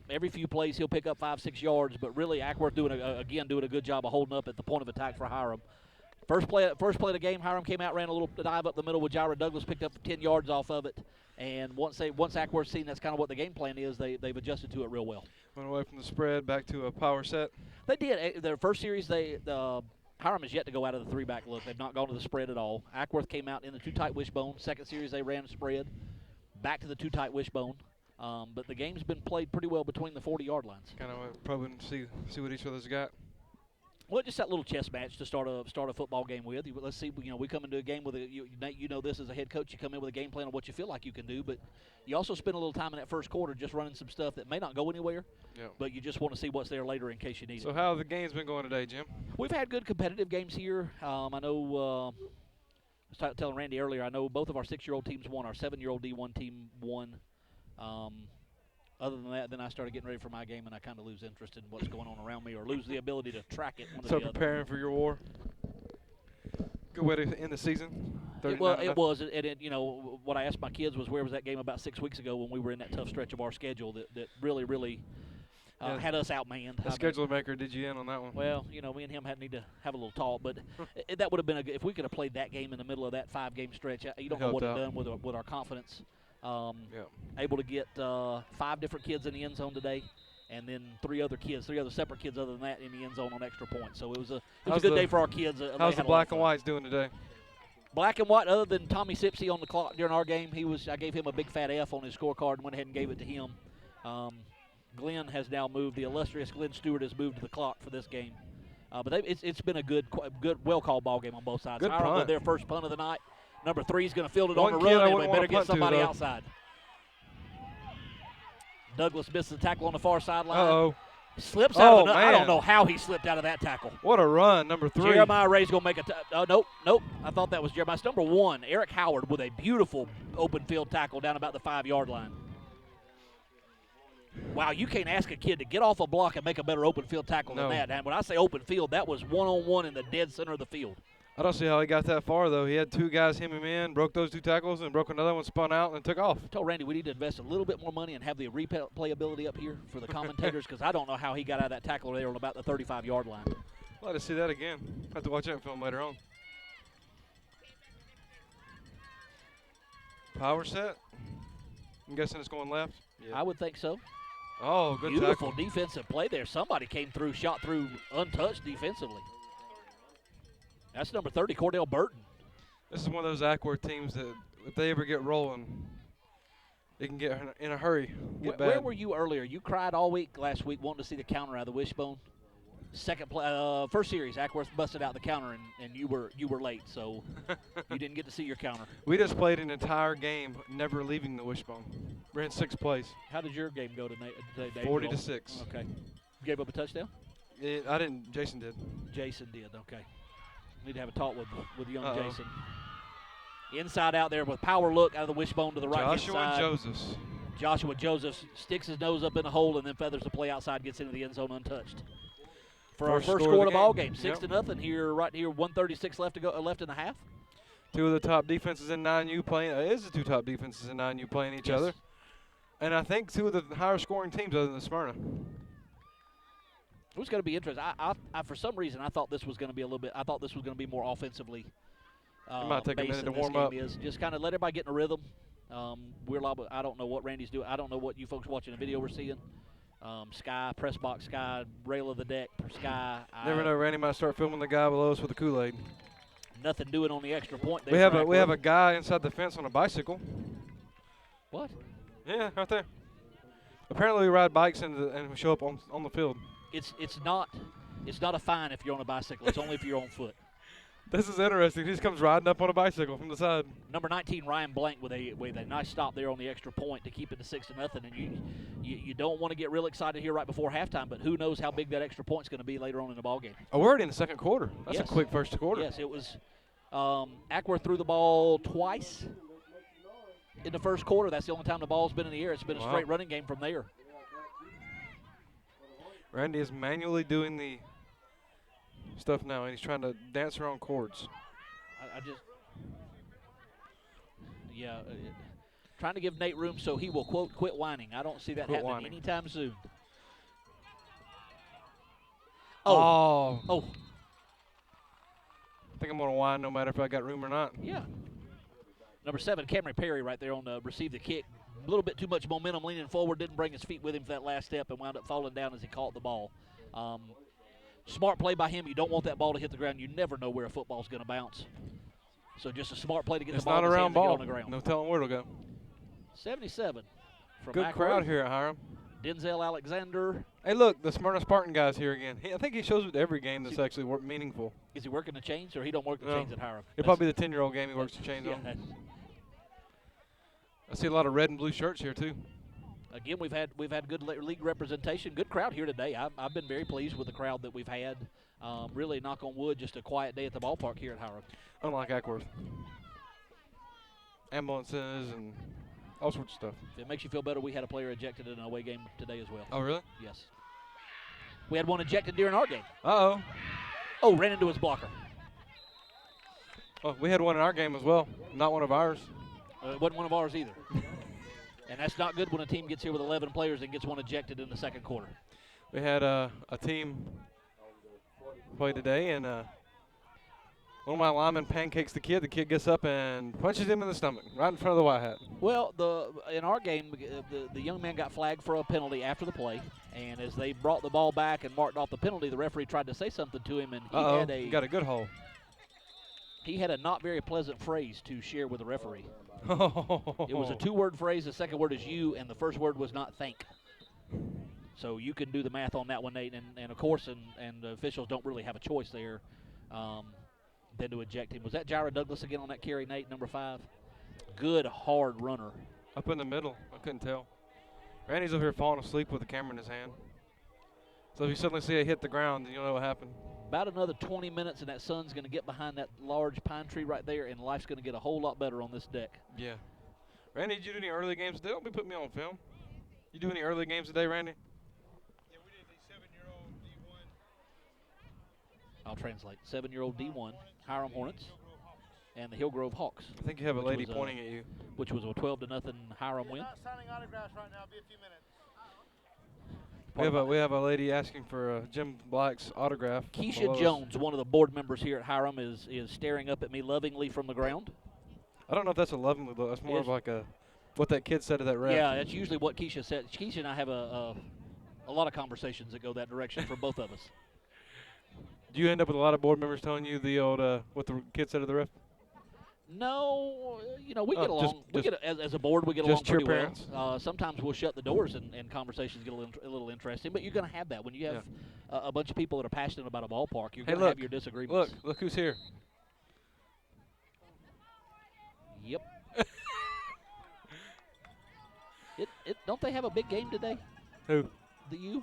Every few plays he'll pick up 5-6 yards, but really Acworth doing a good job of holding up at the point of attack for Hiram. First play of the game, Hiram came out, ran a little dive up the middle with Jaira Douglas, picked up 10 yards off of it. And once Acworth's seen that's kind of what the game plan is, they've adjusted to it real well. Went away from the spread back to a power set. They did. Their first series, Hiram has yet to go out of the 3-back look. They've not gone to the spread at all. Acworth came out in the 2-tight wishbone. Second series, they ran spread, back to the 2-tight wishbone. But the game's been played pretty well between the 40-yard lines. Kind of probing to see what each other's got. Well, just that little chess match to start a football game with. Let's see. We come into a game with Nate, this as a head coach, you come in with a game plan of what you feel like you can do, but you also spend a little time in that first quarter just running some stuff that may not go anywhere. Yep. But you just want to see what's there later in case you need it. So how have the games been going today, Jim? We've had good competitive games here. I know. I was telling Randy earlier. I know both of our 6-year-old teams won. Our 7-year-old D1 team won. Other than that, then I started getting ready for my game, and I kind of lose interest in what's going on around me or lose the ability to track it. So preparing for your war. Good way to end the season. It was. And what I asked my kids was, where was that game about 6 weeks ago when we were in that tough stretch of our schedule that really had us outmanned. The scheduler maker did you in on that one? Well, me and him need to have a little talk, but that would have been if we could have played that game in the middle of that 5-game stretch. You don't know what it done with our confidence. Able to get 5 different kids in the end zone today, and then 3 other separate kids other than that in the end zone on extra points. So it was a good day for our kids. How's the black and whites doing today? Black and white, other than Tommy Sipsey on the clock during our game, I gave him a big fat F on his scorecard and went ahead and gave it to him. Glenn has now moved. The illustrious Glenn Stewart has moved to the clock for this game. But it's been a good, well-called ball game on both sides. Good Hiram punt. with their first punt of the night. Number 3 is going to field it One on the kid I run, and wouldn't they better want to get punt to, somebody though. outside. Douglas misses the tackle on the far sideline. Uh-oh. Slips out Oh, of the. I man. don't know how he slipped out of that tackle. What a run, number 3. Jeremiah Ray's going to make a nope. I thought that was Jeremiah. It's number 1, Eric Howard, with a beautiful open field tackle down about the 5-yard line. Wow, you can't ask a kid to get off a block and make a better open field tackle than that. And when I say open field, that was one-on-one in the dead center of the field. I don't see how he got that far, though. He had 2 guys hem him in, broke those 2 tackles, and broke another one, spun out, and took off. I told Randy we need to invest a little bit more money and have the replayability up here for the commentators because I don't know how he got out of that tackle there on about the 35-yard line. I'll have to see that again. Have to watch that film later on. Power set. I'm guessing it's going left. I would think so. Oh, good Beautiful tackle. defensive play there. Somebody came through, shot through untouched defensively. That's number 30, Cordell Burton. This is one of those Acworth teams that if they ever get rolling, they can get in a hurry. Where were you earlier? You cried all week last week wanting to see the counter out of the wishbone. First series, Acworth busted out the counter, and you were late, so you didn't get to see your counter. We just played an entire game, never leaving the wishbone. We're in 6th place. How did your game go today, Dave? 40-6. Okay. Gave up a touchdown? I didn't. Jason did. Jason did. Okay. Need to have a talk with young Uh-oh. Jason. Inside out there with power look out of the wishbone to the right hand side. Joshua Joseph sticks his nose up in the hole and then feathers the play outside, gets into the end zone untouched. For our first score of the ball game, 6-0 here, right here, 1:36 left to go, left in the half. 2 of the top defenses in 9U playing. It is the 2 top defenses in 9U playing each other, and I think 2 of the higher scoring teams other than Smyrna. It was going to be interesting. I for some reason I thought this was going to be a little bit. I thought this was going to be more offensively. It might take a minute to warm up. Just kind of let everybody get in a rhythm. I don't know what Randy's doing. I don't know what you folks watching the video were seeing. Sky, press box, Sky, rail of the deck, Sky. Never know. Randy might start filming the guy below us with the Kool-Aid. Nothing doing on the extra point. We have a guy inside the fence on a bicycle. What? Yeah, right there. Apparently, we ride bikes and we show up on the field. It's not a fine if you're on a bicycle. It's only if you're on foot. This is interesting. He just comes riding up on a bicycle from the side. Number 19, Ryan Blank, with a nice stop there on the extra point to keep it to 6-0. And you don't want to get real excited here right before halftime, but who knows how big that extra point's going to be later on in the ball game. Oh, we're already in the 2nd quarter. That's a quick first quarter. Yes, it was. Acworth threw the ball twice in the first quarter. That's the only time the ball's been in the air. It's been a straight running game from there. Randy is manually doing the stuff now, and he's trying to dance around chords. Trying to give Nate room so he will, quote, quit whining. I don't see that happening anytime soon. Oh. I think I'm going to whine no matter if I got room or not. Yeah. Number 7, Cameron Perry right there on the receive the kick. A little bit too much momentum leaning forward, didn't bring his feet with him for that last step and wound up falling down as he caught the ball. Smart play by him. You don't want that ball to hit the ground. You never know where a football's going to bounce. So just a smart play to get the ball in his hands and get on the ground. No telling where it'll go. 77 from Good Acworth. crowd here at Hiram. Denzel Alexander. Hey, look, the Smyrna Spartan guy's here again. I think he shows up to every game that's actually meaningful. Is he working the chains, or he don't work the chains at Hiram? It'll probably be the 10-year-old game he works the chains on. I see a lot of red and blue shirts here too. Again, we've had good league representation. Good crowd here today. I've been very pleased with the crowd that we've had. Really, knock on wood, just a quiet day at the ballpark here at Hiram. Unlike Acworth. Ambulances and all sorts of stuff. If it makes you feel better, we had a player ejected in an away game today as well. Oh, really? Yes. We had one ejected during our game. Uh-oh. Oh, ran into his blocker. Oh, we had one in our game as well. Not one of ours. It wasn't one of ours either. And that's not good when a team gets here with 11 players and gets one ejected in the second quarter. We had a team play today, and one of my linemen pancakes the kid. The kid gets up and punches him in the stomach right in front of the white hat. Well, in our game, the young man got flagged for a penalty after the play, and as they brought the ball back and marked off the penalty, the referee tried to say something to him, and he got a good hole. He had a not very pleasant phrase to share with the referee. It was a 2-word phrase. The second word is you, and the first word was not thank. So you can do the math on that one, Nate. And of course, and the officials don't really have a choice there than to eject him. Was that Jaira Douglas again on that carry, Nate, number 5? Good, hard runner. Up in the middle. I couldn't tell. Randy's over here falling asleep with the camera in his hand. So if you suddenly see it hit the ground, then you'll know what happened. About another 20 minutes, and that sun's going to get behind that large pine tree right there, and life's going to get a whole lot better on this deck. Yeah. Randy, did you do any early games today? Don't be putting me on film. You do any early games today, Randy? Yeah, we did the 7-year-old D1. I'll translate. 7-year-old D1, Hiram Hornets, and the Hillgrove Hawks. I think you have a lady pointing at you. Which was a 12-0 Hiram win. Not signing autographs right now. It'll be a few minutes. We have a lady asking for Jim Black's autograph. Keisha Jones, one of the board members here at Hiram, is staring up at me lovingly from the ground. I don't know if that's a lovingly look. That's more of like what that kid said to that ref. Yeah, that's usually what Keisha said. Keisha and I have a lot of conversations that go that direction for both of us. Do you end up with a lot of board members telling you the old what the kid said to the ref? No, we get along. As a board, we get along pretty well. Sometimes we'll shut the doors and conversations get a little interesting. But you're going to have that when you have a bunch of people that are passionate about a ballpark. You're going to have your disagreements. Look who's here. Yep. Don't they have a big game today? Who? The U?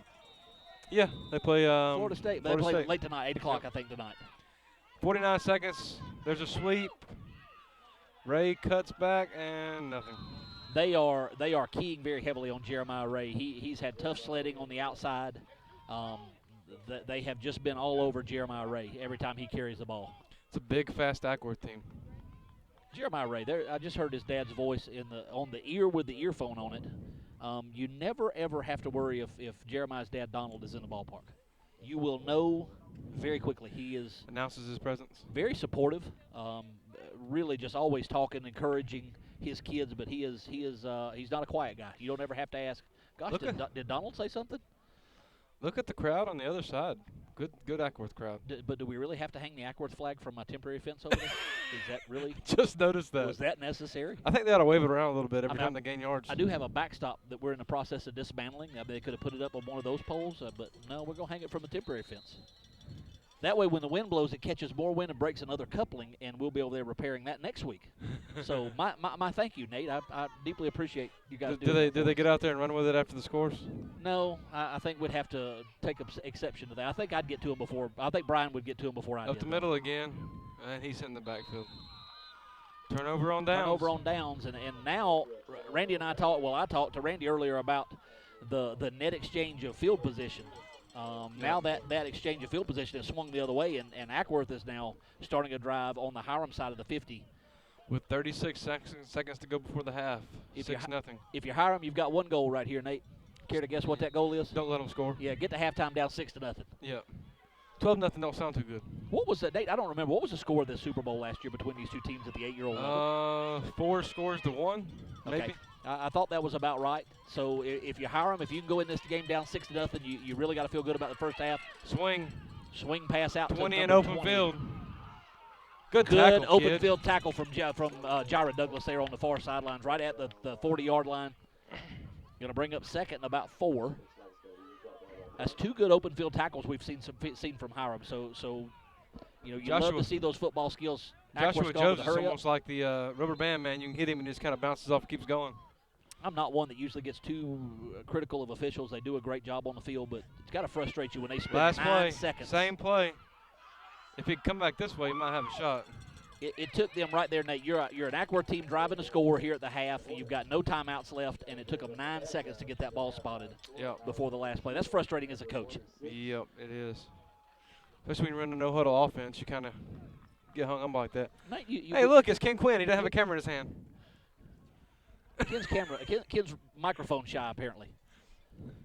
Yeah, they play Florida State. They play late tonight, 8 o'clock, I think, tonight. 49 seconds. There's a sweep. Ray cuts back and nothing. They are keying very heavily on Jeremiah Ray. He's had tough sledding on the outside. They have just been all over Jeremiah Ray every time he carries the ball. It's a big, fast Acworth team. Jeremiah Ray, I just heard his dad's voice on the ear with the earphone on it. You never, ever have to worry if Jeremiah's dad, Donald, is in the ballpark. You will know very quickly. He announces his presence. Very supportive. Really just always talking, encouraging his kids, but he's not a quiet guy. You don't ever have to ask, gosh, did Donald say something? Look at the crowd on the other side. Good Acworth crowd. But do we really have to hang the Acworth flag from my temporary fence over there? Is that really? Just noticed that. Was that necessary? I think they ought to wave it around a little bit every time they gain yards. I do have a backstop that we're in the process of dismantling. They could have put it up on one of those poles, but no, we're going to hang it from a temporary fence. That way, when the wind blows, it catches more wind and breaks another coupling, and we'll be over there repairing that next week. So my thank you, Nate. I deeply appreciate you guys doing that. Did they get out there and run with it after the scores? No, I think we'd have to take exception to that. I think I'd get to him before. I think Brian would get to him before I did. Up the middle again, and he's in the backfield. Turnover on downs. Turnover on downs, and now Randy and I talked. Well, I talked to Randy earlier about the net exchange of field position. Now that exchange of field position has swung the other way, and Acworth is now starting a drive on the Hiram side of the 50. With 36 seconds to go before the half, 6-0. If you're Hiram, you've got one goal right here, Nate. Care to guess what that goal is? Don't let them score. Yeah, get to halftime down 6-0. Yeah. 12-0 don't sound too good. What was that, Nate? I don't remember. What was the score of the Super Bowl last year between these two teams at the 8-year-old level? 4 scores to 1, maybe. Okay. I thought that was about right. So if you hire him, if you can go in this game down 6-0, you really got to feel good about the first half. Swing Pass out 20 to in open 20. field. Good tackle, open kid. field tackle from Jira Douglas there on the far sidelines, right at the 40-yard line. Going to bring up second and about 4. That's 2 good open field tackles we've seen from Hiram. So you love to see those football skills. Joshua Jones is almost like the rubber band man. You can hit him and he just kind of bounces off and keeps going. I'm not one that usually gets too critical of officials. They do a great job on the field, but it's got to frustrate you when they spend 9 seconds. Same play. If he come back this way, he might have a shot. It took them right there, Nate. You're an Acworth team driving to score here at the half. You've got no timeouts left, and it took them 9 seconds to get that ball spotted before the last play. That's frustrating as a coach. Yep, it is. Especially when you run a no-huddle offense, you kind of get hung up like that. Nate, hey, look, it's Ken Quinn. He doesn't have a camera in his hand. Ken's microphone shy, apparently.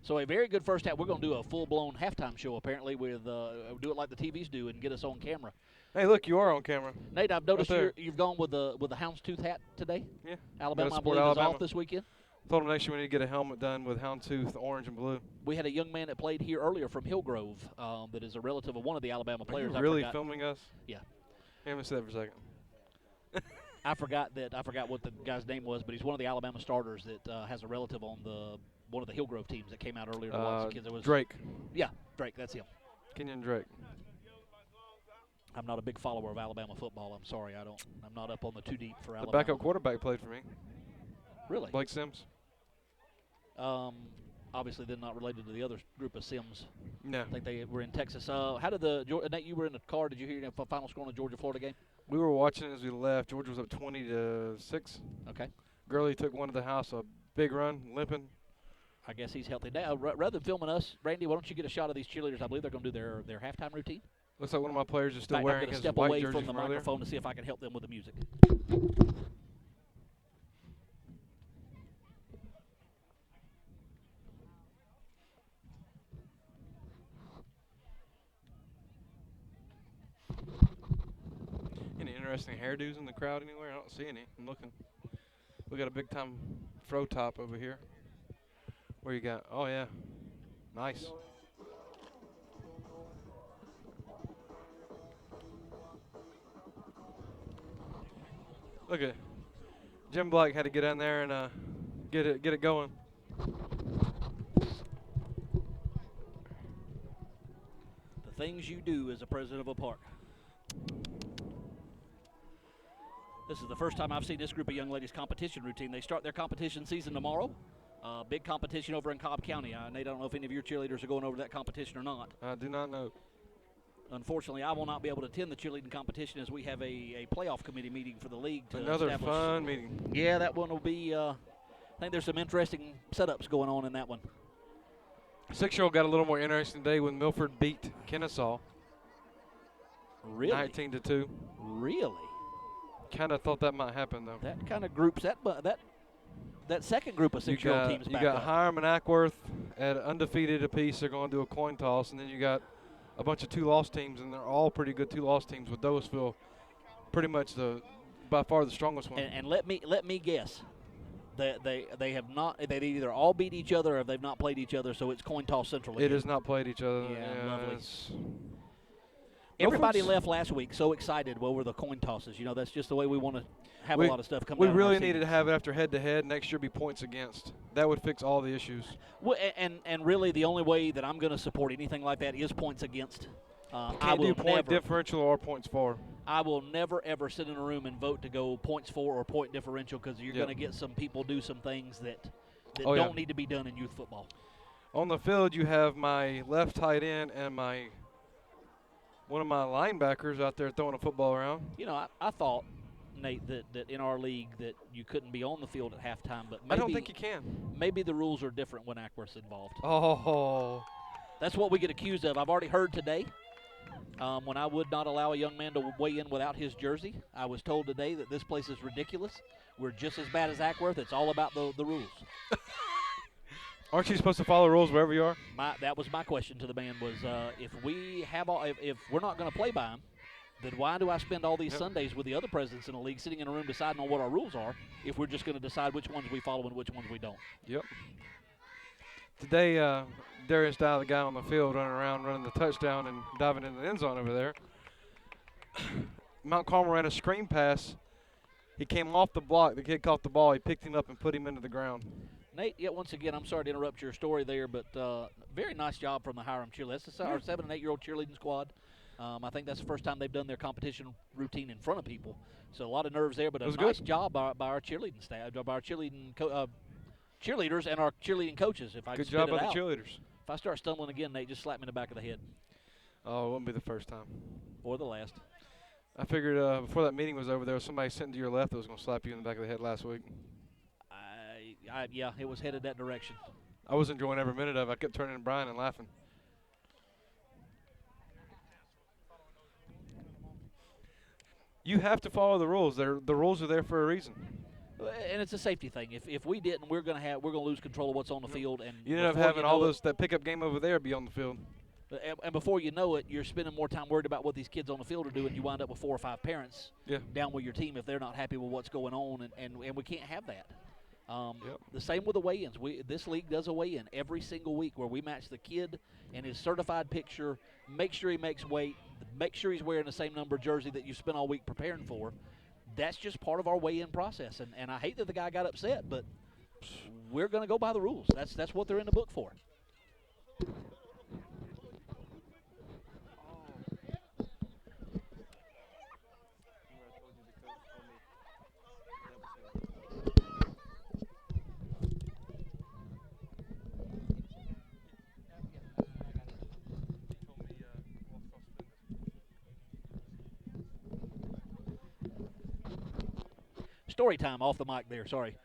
So a very good first half. We're going to do a full-blown halftime show, apparently, with do it like the TVs do and get us on camera. Hey, look, you are on camera. Nate, I've noticed you've gone with the houndstooth hat today. Yeah. Alabama, I believe, is off this weekend. Told him next year we need to get a helmet done with houndstooth, orange and blue. We had a young man that played here earlier from Hillgrove that is a relative of one of the Alabama players. Are you really filming us? Yeah. Let me say that for a second. I forgot what the guy's name was, but he's one of the Alabama starters that has a relative on one of the Hillgrove teams that came out earlier to watch the kids. It was Drake. Yeah, Drake. That's him. Kenyon Drake. I'm not a big follower of Alabama football. I'm sorry. I'm not up on the too deep for Alabama. The backup quarterback played for me. Really? Blake Sims. obviously then not related to the other group of Sims. No. I think they were in Texas. How did Nate, you were in the car. Did you hear the final score on the Georgia-Florida game? We were watching as we left. Georgia was up 20-6. Okay. Gurley took one to the house, a big run, limping. I guess he's healthy. Now, rather than filming us, Randy, why don't you get a shot of these cheerleaders? I believe they're going to do their halftime routine. Looks like one of my players is still I'm wearing going to his step white away jersey from the earlier. microphone to see if I can help them with the music. Any interesting hairdos in the crowd anywhere? I don't see any. I'm looking. We got a big time fro top over here. Where you got? Oh yeah, nice. Look at Jim Black had to get in there and get it going. The things you do as a president of a park. This is the first time I've seen this group of young ladies competition routine. They start their competition season tomorrow. Big competition over in Cobb County. Nate, I don't know if any of your cheerleaders are going over to that competition or not. I do not know. Unfortunately, I will not be able to attend the cheerleading competition as we have a playoff committee meeting for the league to Another establish. fun meeting. Yeah, that one will be, I think there's some interesting setups going on in that one. 6-year-old got a little more interesting today when Milford beat Kennesaw. Really? 19-2. Really? Kind of thought that might happen though. That kind of groups that second group of 6-year-old teams back You got up. Hiram and Acworth at undefeated apiece. They're going to do a coin toss, and then you got a bunch of 2-loss teams, and they're all pretty good 2-loss teams. With Douglasville, pretty much by far the strongest one. And let me guess. They have not. They either all beat each other or they've not played each other. So it's coin toss central. It again. has not played each other. Yeah, lovely. it's- Everybody Milford's- left last week so excited over the coin tosses. You know, that's just the way we want to have We- a lot of stuff come We down. in our really needed to seasons. have it after head-to-head. Next year be points against. That would fix all the issues. Well, and really the only way that I'm going to support anything like that is points against. I Can't will do point never. differential or points for. I will never ever sit in a room and vote to go points for or point differential because you're Yep. going to get some people do some things that Oh, yeah. don't need to be done in youth football. On the field, you have my left tight end and one of my linebackers out there throwing a football around. You know, I thought, Nate, that in our league that you couldn't be on the field at halftime, but I don't think you can. maybe the rules are different when Acworth's involved. Oh, That's what we get accused of. I've already heard today when I would not allow a young man to weigh in without his jersey. I was told today that this place is ridiculous. We're just as bad as Acworth. It's all about the rules. aren't you supposed to follow rules wherever you are? That was my question to the man was if we're not going to play by them, then why do I spend all these Yep. Sundays with the other presidents in the league sitting in a room deciding on what our rules are if we're just going to decide which ones we follow and which ones we don't? Yep. Today, Darius Dye, the guy on the field running around, running the touchdown and diving in the end zone over there. Mount Carmel ran a screen pass. He came off the block. The kid caught the ball. He picked him up and put him into the ground. Nate, yet once again, I'm sorry to interrupt your story there, but very nice job from the Hiram cheerleaders. This is our 7- and 8-year-old cheerleading squad. I think that's the first time they've done their competition routine in front of people. So a lot of nerves there, but a was nice good. job by our cheerleading staff, by our cheerleaders and our cheerleading coaches. If I Good can job spit by it the out. cheerleaders. If I start stumbling again, Nate, just slap me in the back of the head Oh, it wouldn't be the first time. or the last. I figured before that meeting was over, there was somebody sitting to your left that was going to slap you in the back of the head last week. Yeah, it was headed that direction. I was enjoying every minute of it. I kept turning to Brian and laughing. You have to follow the rules. The rules are there for a reason. And it's a safety thing. If we didn't, we're gonna lose control of what's on the field. And You end up before having know all it- that pickup game over there be on the field. And before you know it, you're spending more time worried about what these kids on the field are doing. You wind up with 4 or 5 parents Yeah. down with your team if they're not happy with what's going on, and we can't have that. Yep. The same with the weigh-ins. This league does a weigh-in every single week where we match the kid and his certified picture, make sure he makes weight, make sure he's wearing the same number jersey that you spent all week preparing for. That's just part of our weigh-in process, and I hate that the guy got upset, but we're going to go by the rules. That's what they're in the book for. story time off the mic there. Sorry.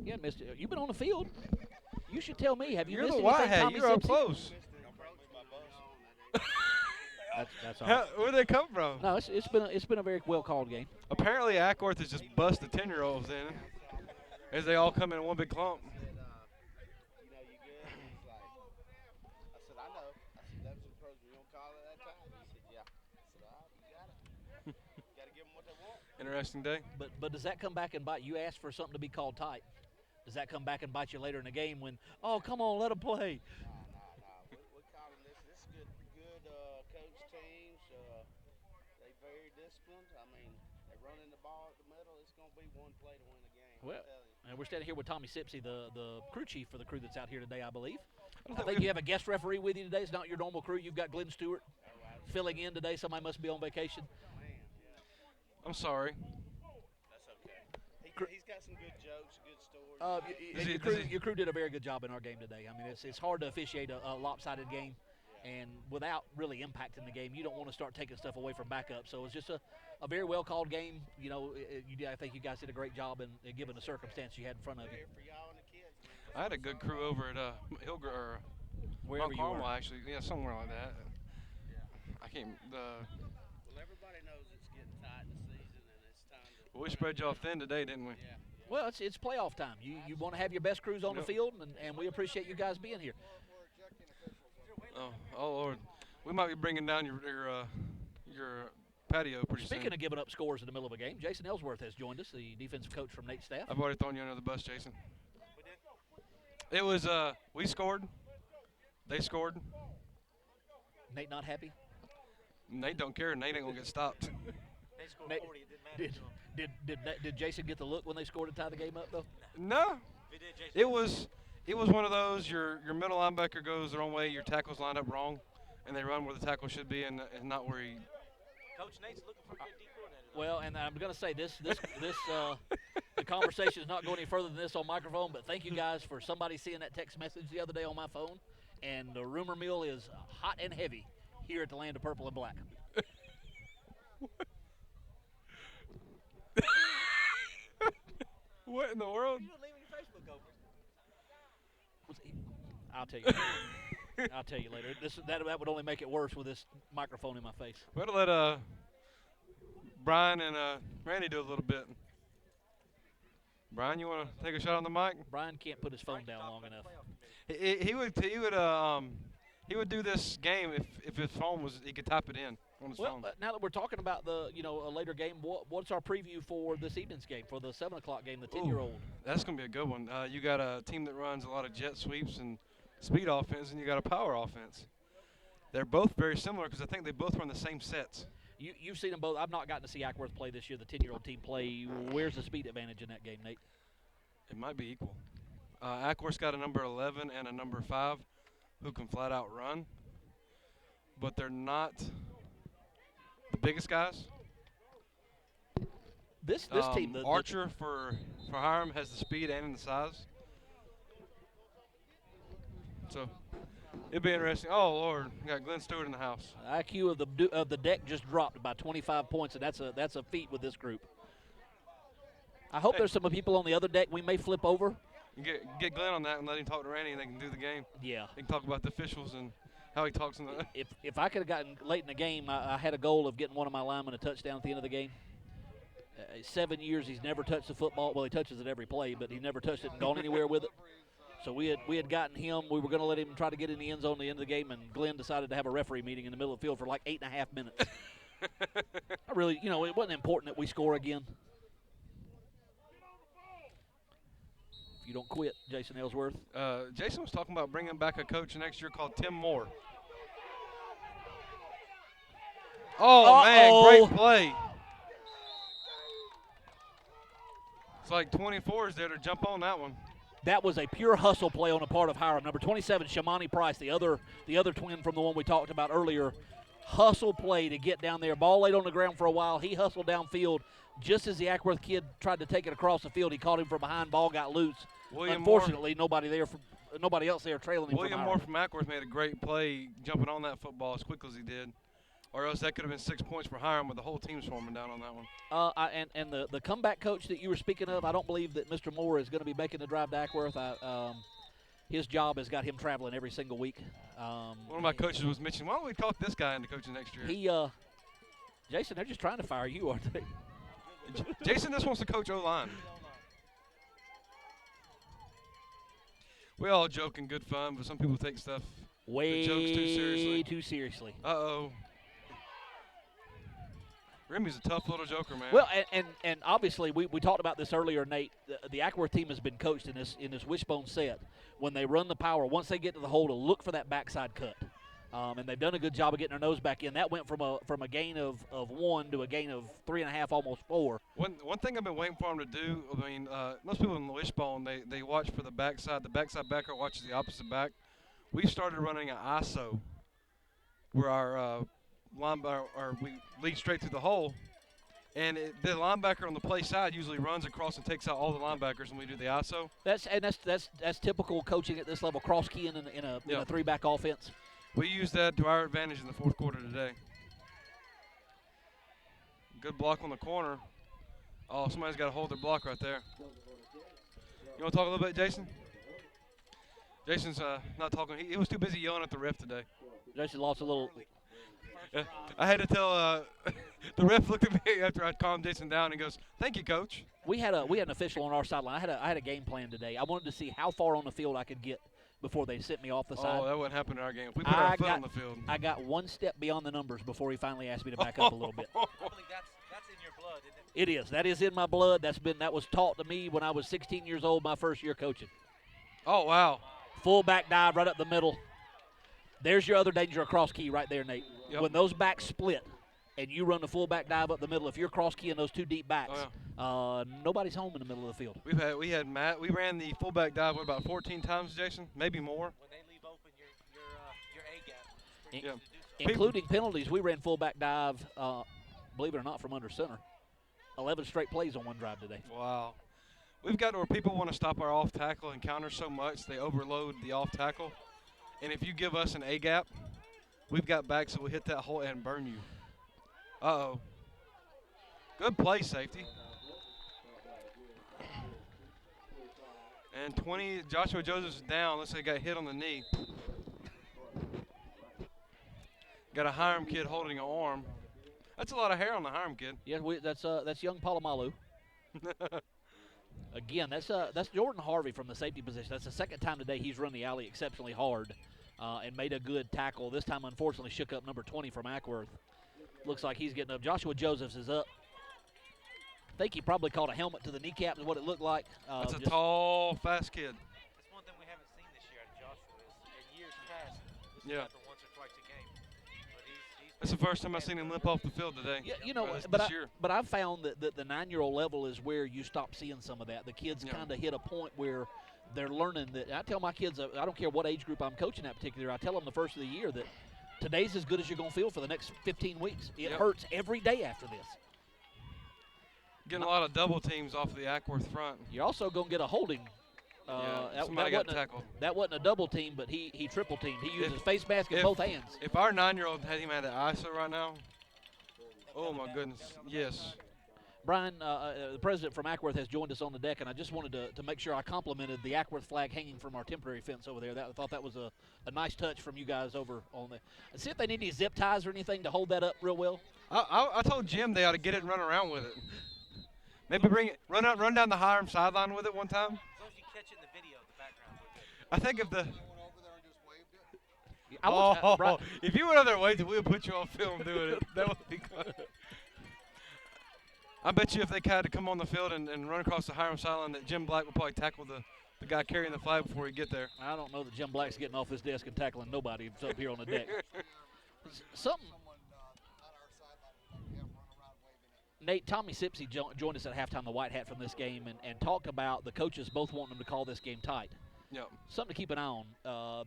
You haven't missed it. You've been on the field. You should tell me. Have you You're missed the white anything, hat. Tommy You're up Simpson? close. That's all right. Where'd they come from? No, it's been a very well called game. Apparently, Acworth has just bust the 10-year-olds in as they all come in one big clump. Interesting day. But does that come back and bite? You asked for something to be called tight. Does that come back and bite you later in the game when, oh, come on, let them play? We call them this good coach teams. They very disciplined. I mean, they running the ball at the middle. It's going to be one play to win the game. Well, and we're standing here with Tommy Sipsey, the crew chief for the crew that's out here today, I believe. I think you have a guest referee with you today. It's not your normal crew. You've got Glenn Stewart filling in today. Somebody must be on vacation. I'm sorry. That's okay. He's got some good jokes, good stories. Your crew did a very good job in our game today. I mean, it's hard to officiate a lopsided game, and without really impacting the game, you don't want to start taking stuff away from backup. So it's just a very well called game. You know, I think you guys did a great job in given the circumstance you had in front of you. For y'all and the kids. I had a good crew over at Hillgr or Wherever Mount you Carmel, were. actually. Yeah, somewhere like that. I can't. Well, everybody knows it's getting tight in the season, and it's time to. We spread y'all thin today, didn't we? Yeah. Well, it's playoff time. You want to have your best crews on the field, and we appreciate you guys being here. Oh Lord, we might be bringing down your patio pretty soon. Speaking of giving up scores in the middle of a game, Jason Ellsworth has joined us, the defensive coach from Nate's staff. I've already thrown you under the bus, Jason. It was we scored, they scored. Nate not happy? Nate don't care. Nate ain't gonna get stopped. They scored Nate, 40. It didn't matter to him. did Jason get the look when they scored to tie the game up though? No, If it did, Jason, it was one of those. Your middle linebacker goes the wrong way. Your tackle's lined up wrong, and they run where the tackle should be, and not where he. Coach Nate's looking for a good D coordinator. Well, and I'm going to say this the conversation is not going any further than this on microphone, but thank you guys for somebody seeing that text message the other day on my phone, and the rumor mill is hot and heavy here at the Land of Purple and Black. What in the world? You don't leave your Facebook open. I'll tell you. I'll tell you later. That would only make it worse with this microphone in my face. We ought to let Brian and Randy do a little bit. Brian, you want to take a shot on the mic? Brian can't put his phone down long enough. He would do this game if his phone was he could type it in on his phone. Now that we're talking about a later game, what's our preview for this evening's game, for the 7 o'clock game, the 10-year-old? That's gonna be a good one. You got a team that runs a lot of jet sweeps and speed offense, and you got a power offense. They're both very similar because I think they both run the same sets. You've seen them both. I've not gotten to see Acworth play this year, the 10-year-old team play. Where's the speed advantage in that game, Nate? It might be equal. Acworth's got a number 11 and a number 5 who can flat out run, but they're not the biggest guys. This team, Archer for Hiram has the speed and the size. So it'd be interesting. Oh Lord, we got Glenn Stewart in the house. IQ of the deck just dropped by 25 points, and that's a feat with this group. I hope there's some people on the other deck we may flip over. You get Glenn on that and let him talk to Randy, and they can do the game. Yeah. They can talk about the officials and how he talks in the. If I could have gotten late in the game, I had a goal of getting one of my linemen a touchdown at the end of the game. 7 years he's never touched the football. Well, he touches it every play, but he never touched it and gone anywhere with it. So we had gotten him. We were going to let him try to get in the end zone at the end of the game, and Glenn decided to have a referee meeting in the middle of the field for like 8.5 minutes. I really, it wasn't important that we score again. If you don't quit, Jason Ellsworth. Jason was talking about bringing back a coach next year called Tim Moore. Oh, man, great play. It's like 24 is there to jump on that one. That was a pure hustle play on the part of Hiram. Number 27, Shamani Price, the other twin from the one we talked about earlier. Hustle play to get down there. Ball laid on the ground for a while. He hustled downfield. Just as the Acworth kid tried to take it across the field, he caught him from behind. Ball got loose. Unfortunately, nobody else there trailing him. William Moore from Acworth made a great play jumping on that football as quick as he did. Or else that could have been 6 points for Hiram with the whole team swarming down on that one. And the comeback coach that you were speaking of, I don't believe that Mr. Moore is going to be making the drive to Acworth. His job has got him traveling every single week. One of my coaches was mentioning, why don't we talk this guy into coaching next year? Jason, they're just trying to fire you, aren't they? Jason just wants to coach O-line. We all joke in good fun, but some people take stuff, way the jokes too seriously. Too seriously. Uh-oh. Remy's a tough little joker, man. Well, and obviously we talked about this earlier, Nate. The Acworth team has been coached in this wishbone set. When they run the power, once they get to the hole, to look for that backside cut. And they've done a good job of getting their nose back in. That went from a gain of 1 to a gain of 3.5, almost 4. One thing I've been waiting for them to do, I mean, most people in the wishbone, they watch for the backside. The backside backer watches the opposite back. We started running an ISO where our we lead straight through the hole. And the linebacker on the play side usually runs across and takes out all the linebackers when we do the ISO. That's typical coaching at this level, cross keying in a 3-back offense. We used that to our advantage in the fourth quarter today. Good block on the corner. Oh, somebody's got to hold their block right there. You want to talk a little bit, Jason? Jason's not talking. He was too busy yelling at the ref today. Jason lost a little. I had to tell the ref looked at me after I calmed Jason down and goes, "Thank you, coach." We had an official on our sideline. I had a game plan today. I wanted to see how far on the field I could get before they sent me off the side. Oh, that wouldn't happen in our game. If we put our foot on the field. I got one step beyond the numbers before he finally asked me to back up a little bit. I believe that's in your blood, isn't it? It is. That is in my blood. That was taught to me when I was 16 years old, my first year coaching. Oh, wow. Full back dive right up the middle. There's your other danger across key right there, Nate. Yep. When those backs split and you run the full back dive up the middle, if you're cross keying those two deep backs, nobody's home in the middle of the field. We had Matt. We ran the fullback dive about 14 times, Jason, maybe more. When they leave open your A gap, it's pretty Yeah. easy to do so. Including penalties. We ran full back dive, believe it or not, from under center. 11 straight plays on one drive today. Wow. We've got to where people want to stop our off tackle and counter so much they overload the off tackle. And if you give us an A gap, we've got backs that will hit that hole and burn you. Uh-oh. Good play, safety. And 20, Joshua Joseph's down. Looks like he got hit on the knee. Got a Hiram kid holding an arm. That's a lot of hair on the Hiram kid. Yeah, that's young Palomalu. Again, that's Jordan Harvey from the safety position. That's the second time today he's run the alley exceptionally hard and made a good tackle. This time, unfortunately, shook up number 20 from Acworth. Looks like he's getting up. Joshua Josephs is up. I think he probably caught a helmet to the kneecap is what it looked like. That's a tall, fast kid. That's one thing we haven't seen this year out of Joshua is in years past, this Yeah. happened once or twice a game. But he's That's the first time I've seen him limp off the field today. Yeah, you know, This but year. I've found that the 9-year-old level is where you stop seeing some of that. The kids Yeah. kind of hit a point where they're learning that. I tell my kids, I don't care what age group I'm coaching that particular, I tell them the first of the year that today's as good as you're going to feel for the next 15 weeks. It Yep. hurts every day after this. Getting a lot of double teams off the Acworth front. You're also going to get a holding. Somebody got tackled. That wasn't a double team, but he triple teamed. He used his face mask in if- both hands. If our 9-year-old had him at the ISO right now, oh my goodness, yes. Brian, the president from Acworth, has joined us on the deck, and I just wanted to make sure I complimented the Acworth flag hanging from our temporary fence over there. I thought that was a nice touch from you guys over on there. See if they need any zip ties or anything to hold that up real well. I told Jim they ought to get it and run around with it. Maybe run down the Hiram sideline with it one time. as long as you catch it in the video, the background. I think if the Brian, if you went over there and waved it, we would put you on film doing it. That would be good. I bet you if they had to come on the field and run across the Hiram sideline, that Jim Black would probably tackle the guy carrying the flag before he get there. I don't know that Jim Black's getting off his desk and tackling nobody up here on the deck. Something. Nate, Tommy Sipsey joined us at halftime, the white hat from this game, and talked about the coaches both wanting them to call this game tight. Yep. Something to keep an eye on.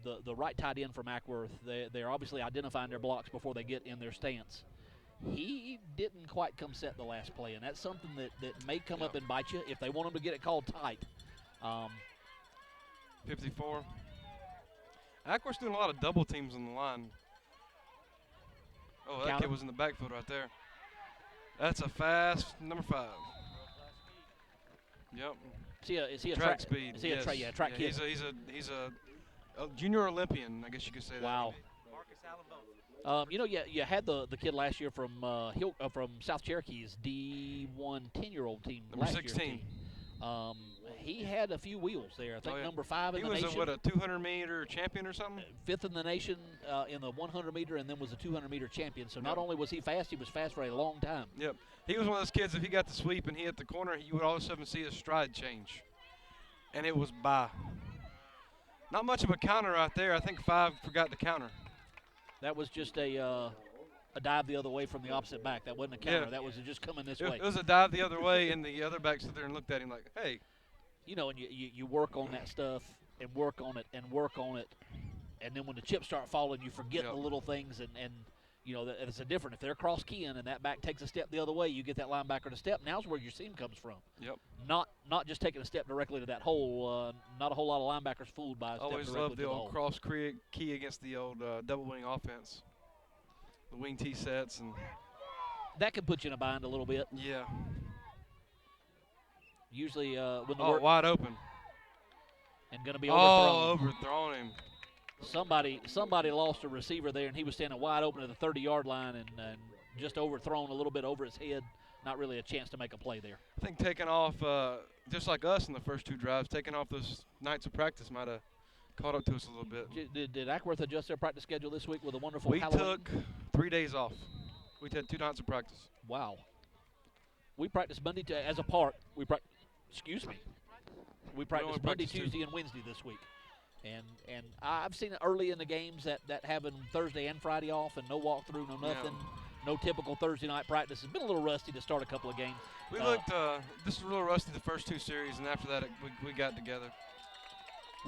The right tight end from Acworth, they're obviously identifying their blocks before they get in their stance. He didn't quite come set the last play, and that's something that may come up and bite you if they want him to get it called tight. 54. Acworth's doing a lot of double teams on the line. Oh, that Counter. kid was in the backfield right there. That's a fast number 5. Yep. Is he a Track speed. Is he a yes. track kid? He's a junior Olympian, I guess you could say that. Wow. Marcus Allen both. You had the kid last year from from South Cherokee's D1 10-year-old team. Number last 16. Year's team. He had a few wheels there. I think Oh, yeah. number 5 in He the was nation. a 200-meter champion or something? 5th in the nation in the 100-meter, and then was a 200-meter champion. So not Yep. only was he fast for a long time. Yep. He was one of those kids, if he got the sweep and he hit the corner, you would all of a sudden see his stride change. And it was by. Not much of a counter right there. I think 5 forgot the counter. That was just a dive the other way from the opposite back. That wasn't a counter. Yeah. That was just coming this It way. was a dive the other way, and the other back stood there and looked at him like, hey. You know, and you work on that stuff and work on it and work on it. And then when the chips start falling, you forget Yep. the little things. And you know, it's a different. If they're cross keying and that back takes a step the other way, you get that linebacker to step. Now's where your seam comes from. Yep. Not just taking a step directly to that hole. Not a whole lot of linebackers fooled by a step Always directly loved to the the old hole. cross key against the old double wing offense. The wing T sets and That can put you in a bind a little bit. yeah. Usually when the Oh, work wide open. and going to be overthrown. Oh, overthrown him. Somebody lost a receiver there, and he was standing wide open at the 30-yard line and just overthrown a little bit over his head. Not really a chance to make a play there. I think taking off, just like us in the first 2 drives, taking off those nights of practice might have caught up to us a little bit. Did Acworth adjust their practice schedule this week with a wonderful We Halloween? took 3 days off. We had 2 nights of practice. Wow. We practiced Monday as a park. We practiced only Monday, practice Tuesday, and Wednesday this week. And I've seen it early in the games that having Thursday and Friday off and no walkthrough, no nothing, no typical Thursday night practice. It's been a little rusty to start a couple of games. We looked, this was a little rusty the first 2 series, and after that we got together.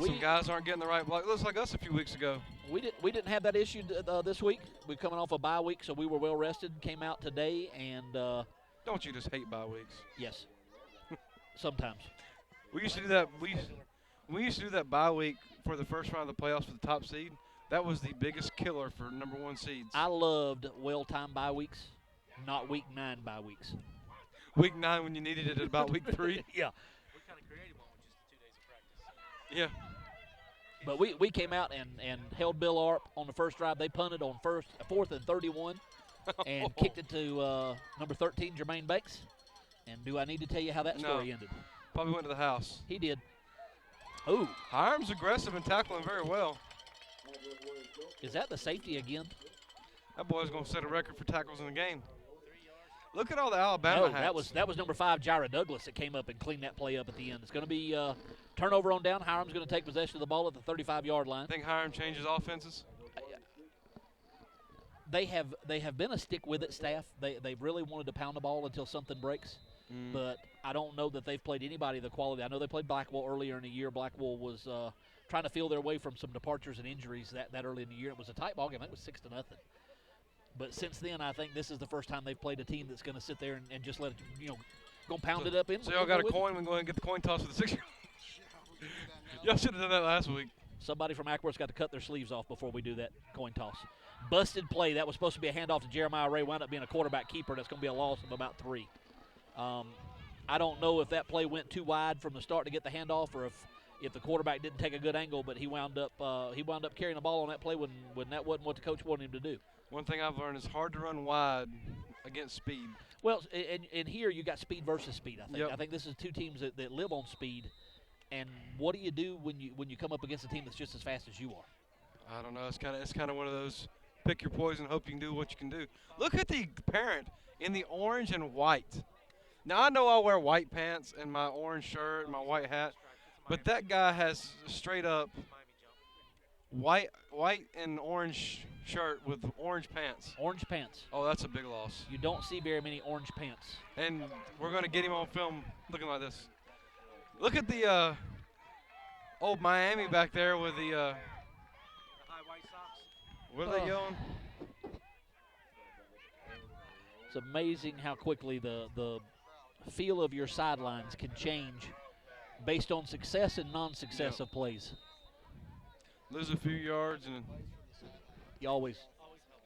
Some guys aren't getting the right block. It looks like us a few weeks ago. We didn't have that issue this week. We're coming off a bye week, so we were well rested. Came out today, and Don't you just hate bye weeks? yes, sometimes. We used to do that. We used to do that bye week for the first round of the playoffs for the top seed. That was the biggest killer for number 1 seeds. I loved well-timed bye weeks, not week 9 bye weeks. Week 9 when you needed it at about week 3. Yeah. We kind of created one with just the 2 days of practice. Yeah. But we came out and held Bill Arp on the first drive. They punted on 4th and 31 and kicked it to number 13, Jermaine Banks. And do I need to tell you how that story ended? Probably went to the house. He did. Ooh, Hiram's aggressive and tackling very well. is that the safety again? That boy's going to set a record for tackles in the game. Look at all the Alabama No, hats. that was number 5, Jaira Douglas, that came up and cleaned that play up at the end. It's going to be turnover on down. Hiram's going to take possession of the ball at the 35-yard line. I think Hiram changes offenses. They have been a stick-with-it staff. They've really wanted to pound the ball until something breaks. But I don't know that they've played anybody of the quality. I know they played Blackwell earlier in the year. Blackwell was trying to feel their way from some departures and injuries that early in the year. It was a tight ball game. I think it was 6-0. But since then, I think this is the first time they've played a team that's going to sit there and just let it, go pound it up in. So y'all got a coin. We're going to get the coin toss for the 6-year-old. Y'all should have done that last week. Somebody from Acworth's got to cut their sleeves off before we do that coin toss. Busted play. That was supposed to be a handoff to Jeremiah Ray. Wound up being a quarterback keeper. That's going to be a loss of about 3. I don't know if that play went too wide from the start to get the handoff, or if the quarterback didn't take a good angle, but he wound up carrying the ball on that play when that wasn't what the coach wanted him to do. One thing I've learned is hard to run wide against speed. Well, and here you got speed versus speed. I think. Yep. I think this is 2 teams that live on speed. And what do you do when you come up against a team that's just as fast as you are? I don't know. It's kind of one of those pick your poison, hope you can do what you can do. Look at the parent in the orange and white. Now I know I wear white pants and my orange shirt and my white hat, but that guy has straight up white and orange shirt with orange pants. Orange pants. Oh, that's a big loss. You don't see very many orange pants. And we're going to get him on film looking like this. Look at the old Miami back there with the The high white socks. what are they yelling? It's amazing how quickly the feel of your sidelines can change based on success and non-success of plays. Lose a few yards and You always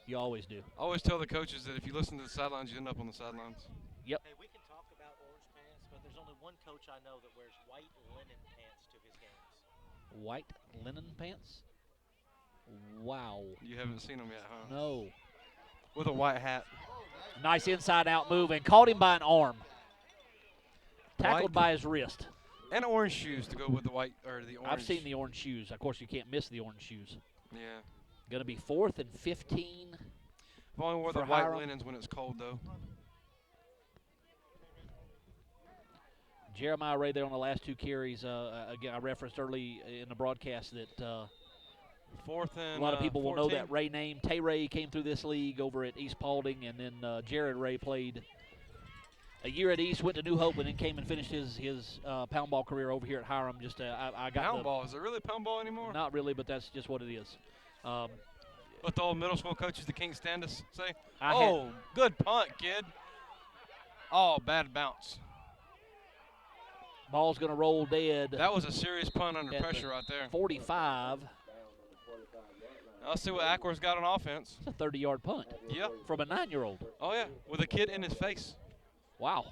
You always do. I always tell the coaches that if you listen to the sidelines, you end up on the sidelines. Yep. Hey, we can talk about orange pants, but there's only one coach I know that wears white linen pants to his games. White linen pants? Wow. You haven't seen them yet, huh? No. With a white hat. Nice inside-out move and caught him by an arm. Tackled by his wrist. And orange shoes to go with the white or the orange. I've seen the orange shoes. Of course, you can't miss the orange shoes. Yeah. Going to be 4th and 15. I've only wore the for white Hiram. linens when it's cold, though. Jeremiah Ray there on the last 2 carries. Again, I referenced early in the broadcast that 4th and a lot of people will know 14. that Ray name. Tay Ray came through this league over at East Paulding, and then Jared Ray played a year at East, went to New Hope, and then came and finished his pound ball career over here at Hiram. Just I got Pound ball. Is it really pound ball anymore? Not really, but that's just what it is. What the old middle school coaches that can't stand us say? I Good punt, kid. Oh, bad bounce. Ball's going to roll dead. That was a serious punt under At pressure the right there. 45. Let's see what Acworth's got on offense. It's a 30-yard punt. Yep. From a 9-year-old. Oh, yeah, with a kid in his face. Wow.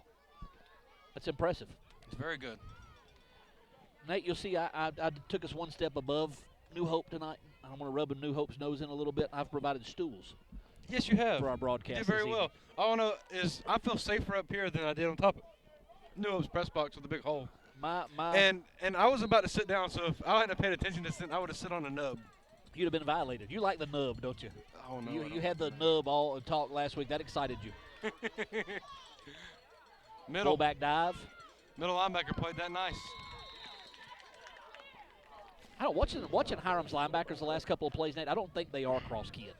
That's impressive. It's very good. Nate, you'll see I took us one step above New Hope tonight. I'm going to rub New Hope's nose in a little bit. I've provided stools Yes, you have. for our broadcast. You did very this well. All I know is I feel safer up here than I did on top of New Hope's press box with a big hole. evening. And I was about to sit down, so if I hadn't paid attention to this, I would have sit on the nub. You'd have been violated. You like the nub, don't you? Oh, no. You had the nub all talk last week. That excited you. Middle Fullback dive. linebacker played that nice. I don't watching Hiram's linebackers the last couple of plays, Nate. I don't think they are cross-keyed.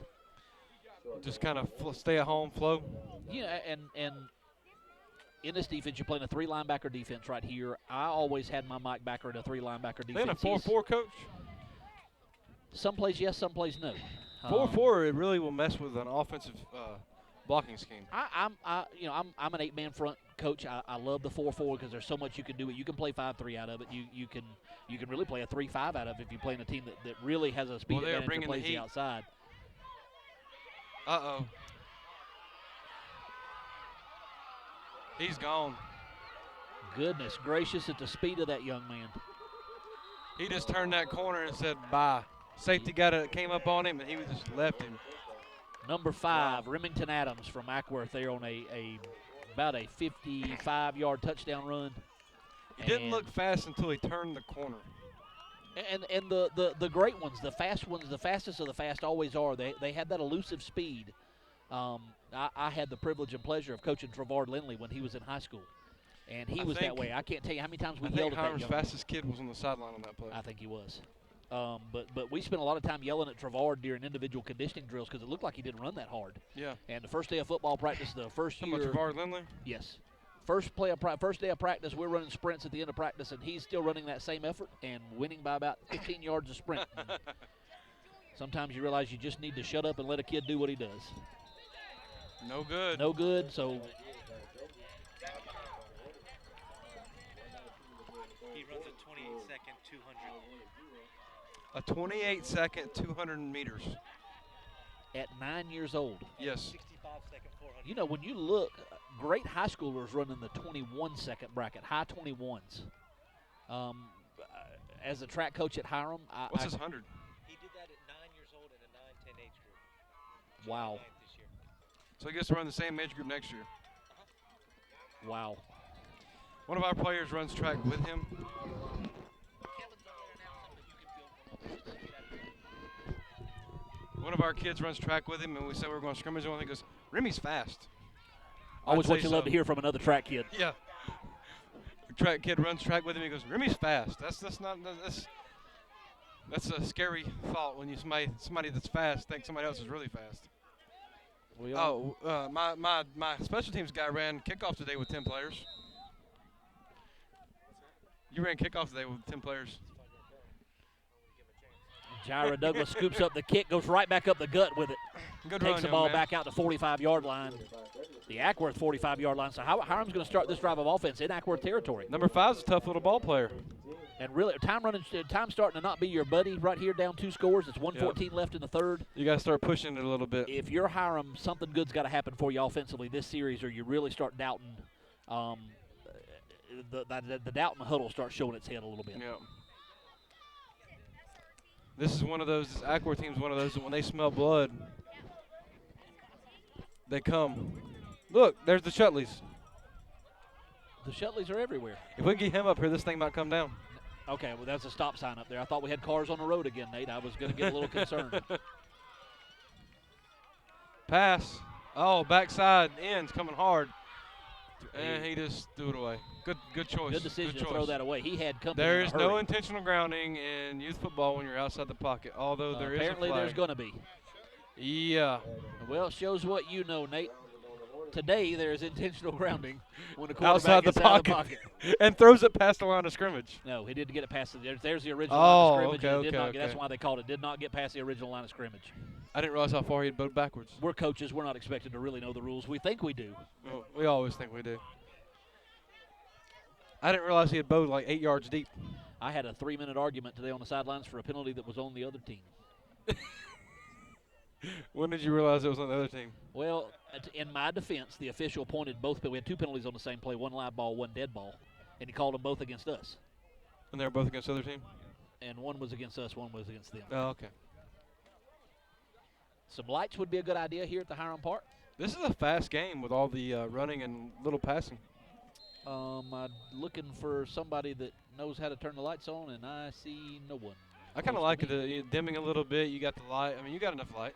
Just kind of stay at home, flow. Yeah, and in this defense, you're playing a 3-linebacker defense right here. I always had my Mike Backer in a 3-linebacker defense. They in a 4-4 coach? Some plays yes, some plays no. 4-4, it really will mess with an offensive blocking scheme. I'm an 8-man front coach. I love the 4-4 because there's so much you can do. You can play 5-3 out of it. You can really play a 3-5 out of it if you're playing a team that really has a speed advantage and plays the outside. Uh-oh. He's gone. Goodness gracious at the speed of that young man. He just turned that corner and said bye. Safety came up on him, and he just left him. Number 5, Remington Adams from Acworth there on about a 55-yard touchdown run. He didn't look fast until he turned the corner. And the great ones, the fast ones, the fastest of the fast always are. They had that elusive speed. I had the privilege and pleasure of coaching Trevard Lindley when he was in high school, and he was that way. I can't tell you how many times we yelled at that Hiram's young man. fastest kid was on the sideline on that play. I think he was. But we spent a lot of time yelling at Trevard during individual conditioning drills because it looked like he didn't run that hard. Yeah. And the first day of football practice, the first Talking year. about Trevard Lindley? Yes. First day of practice, we're running sprints at the end of practice, and he's still running that same effort and winning by about 15 yards a sprint. Sometimes you realize you just need to shut up and let a kid do what he does. No good. No good, so He runs a 28-second 200. A 28-second 200 meters. at 9 years old. Yes. 65-second 400. You know, when you look, great high schoolers run in the 21-second bracket, high 21s. As a track coach at Hiram, What's his 100? He did that at 9 years old in a 9-10 age group. Wow. July 9th this year. So he gets to run the same age group next year. Wow. One of our players runs track with him. One of our kids runs track with him, and we said we were going to scrimmage on. He goes, "Remy's fast." Always I'd what say you love so. to hear from another track kid. Yeah. The track kid runs track with him. He goes, "Remy's fast." That's a scary thought when you somebody that's fast thinks somebody else is really fast. My special teams guy ran kickoff today with 10 players. You ran kickoff today with 10 players. Jaira Douglas scoops up the kick, goes right back up the gut with it. Good Takes run, the young ball man. back out to 45-yard line. The Acworth 45-yard line. So Hiram's going to start this drive of offense in Acworth territory. Number 5's a tough little ball player. And really, time starting to not be your buddy right here, down 2 scores. It's 1:14 left in the third. You got to start pushing it a little bit. If you're Hiram, something good's got to happen for you offensively this series, or you really start doubting. The doubt in the huddle starts showing its head a little bit. Yeah. This is one of those. This Acworth team's one of those that when they smell blood, they come. Look, there's the Shutleys. The Shutleys are everywhere. If we get him up here, this thing might come down. Okay, well, that's a stop sign up there. I thought we had cars on the road again, Nate. I was going to get a little concerned. Pass. Oh, backside. Ends coming hard. And he just threw it away. Good choice. Good decision Good to choice. throw that away. He had company. There in a is no hurry. intentional grounding in youth football when you're outside the pocket, although there is a Apparently flag. there's going to be. Yeah. Well, it shows what you know, Nate. Today there is intentional grounding when the Outside quarterback the gets out of the pocket. pocket. And throws it past the line of scrimmage. No, he didn't get it past there's the original Oh, line of scrimmage. okay, and it did okay, not get, That's okay. why they called it. Did not get past the original line of scrimmage. I didn't realize how far he had bowed backwards. We're coaches. We're not expected to really know the rules. We think we do. Well, we always think we do. I didn't realize he had bowed like 8 yards deep. I had a 3-minute argument today on the sidelines for a penalty that was on the other team. When did you realize it was on the other team? Well, in my defense, the official pointed both. We had 2 penalties on the same play, 1 live ball, 1 dead ball, and he called them both against us. And they were both against the other team? And 1 was against us, 1 was against them. Oh, okay. Some lights would be a good idea here at the Hiram Park. This is a fast game with all the running and little passing. I'm looking for somebody that knows how to turn the lights on, and I see no one. I kind of like it dimming a little bit. You got the light. I mean, you got enough light.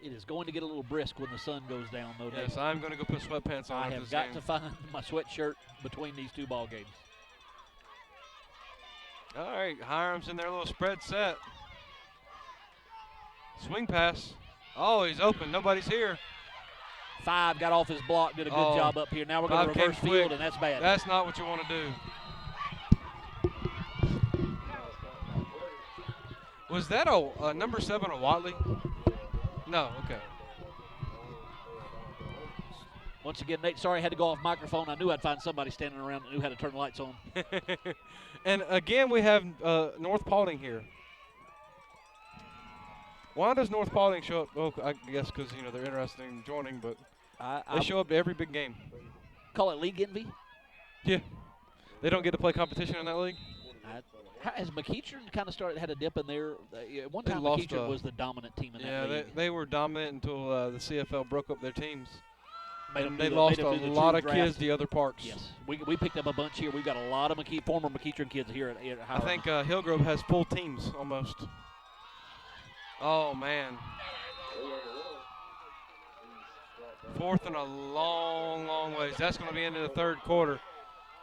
It is going to get a little brisk when the sun goes down, though. Yes, I'm going to go put sweatpants on I after have this got game. to find my sweatshirt between these 2 ball games. All right, Hiram's in their little spread set. Swing pass. Oh, he's open. Nobody's here. 5 got off his block, did a good job up here. Now we're going to 5 came reverse field, quick. and that's bad. That's not what you want to do. Was that a number 7, a Watley? No, okay. Once again, Nate, sorry I had to go off microphone. I knew I'd find somebody standing around that knew how to turn the lights on. And again, we have North Paulding here. Why does North Paulding show up? Well, I guess because they're interested in joining, but they show up to every big game. Call it league envy? Yeah. They don't get to play competition in that league? Has McEachern kind of had a dip in there? One They time lost, McEachern was the dominant team in that Yeah, league. they were dominant until the CFL broke up their teams. Made them They do lost made a them do the lot true of draft. kids to other parks. Yes, we picked up a bunch here. We've got a lot of former McEachern kids here at I Hiram. think Hillgrove has full teams almost. Oh, man. 4th and a long, long ways. That's going to be into the 3rd quarter.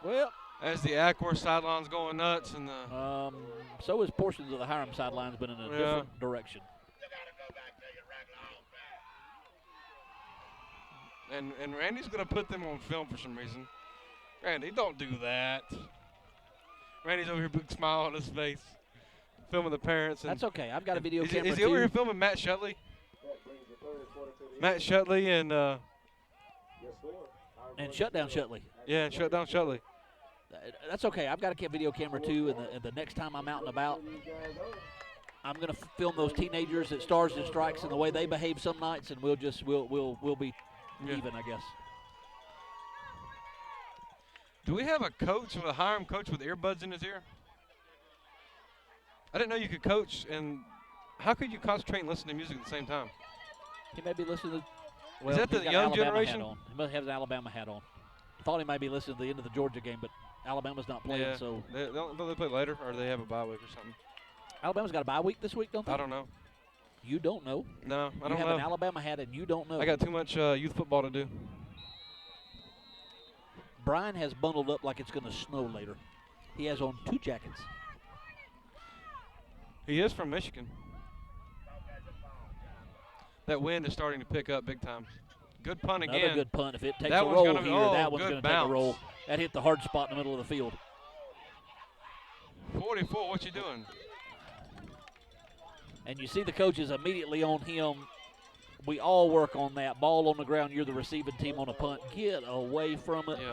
Well, As the Acworth sideline's going nuts and the so is portions of the Hiram sidelines, but in a different direction. and Randy's going to put them on film for some reason. Randy, don't do that. Randy's over here, big smile on his face, filming the parents. And That's okay. I've got a video camera Is he over too. here filming Matt Shutley? Matt Shutley and And shut down Shutley. yeah, and shut down Shutley. That's okay. I've got a video camera too, and the next time I'm out and about, I'm going to film those teenagers at Stars and Strikes and the way they behave some nights, and we'll be even, I guess. Do we have a coach, a Hiram coach with earbuds in his ear? I didn't know you could coach, and how could you concentrate and listen to music at the same time? He may be listening to. Well, Is that he's the got an young Alabama generation? Hat on. He must have an Alabama hat on. Thought he might be listening to the end of the Georgia game, but Alabama's not playing, Yeah. so Don't they play later, or do they have a bye week or something? Alabama's got a bye week this week, don't they? I don't know. You don't know. No, I You don't have know. an Alabama hat, and you don't know. I got too much youth football to do. Brian has bundled up like it's going to snow later. He has on 2 jackets. He is from Michigan. That wind is starting to pick up big time. Good punt Another again. good punt. If it takes That a one's roll gonna here, be- oh, that one's good going to take a bounce. roll. That hit the hard spot in the middle of the field. 44, what you doing? And you see the coaches immediately on him. We all work on that. Ball on the ground, you're the receiving team on a punt. Get away from it. Yeah.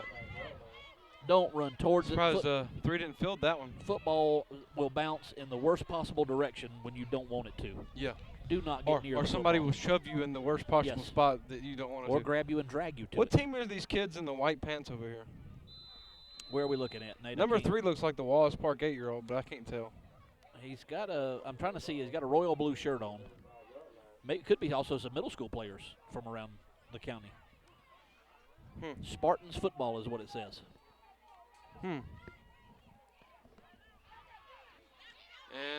Don't run towards it. Surprised 3 didn't field that one. Football will bounce in the worst possible direction when you don't want it to. Yeah. Do not get near Or the somebody football. will shove you in the worst possible Yes. spot that you don't want to. Or grab you and drag you to What it. team are these kids in the white pants over here? Where are we looking at, Nate? Number 3 looks like the Wallace Park 8-year-old, but I can't tell. He's got I'm trying to see, he's got a royal blue shirt on. Could be also some middle school players from around the county. Spartans football is what it says. And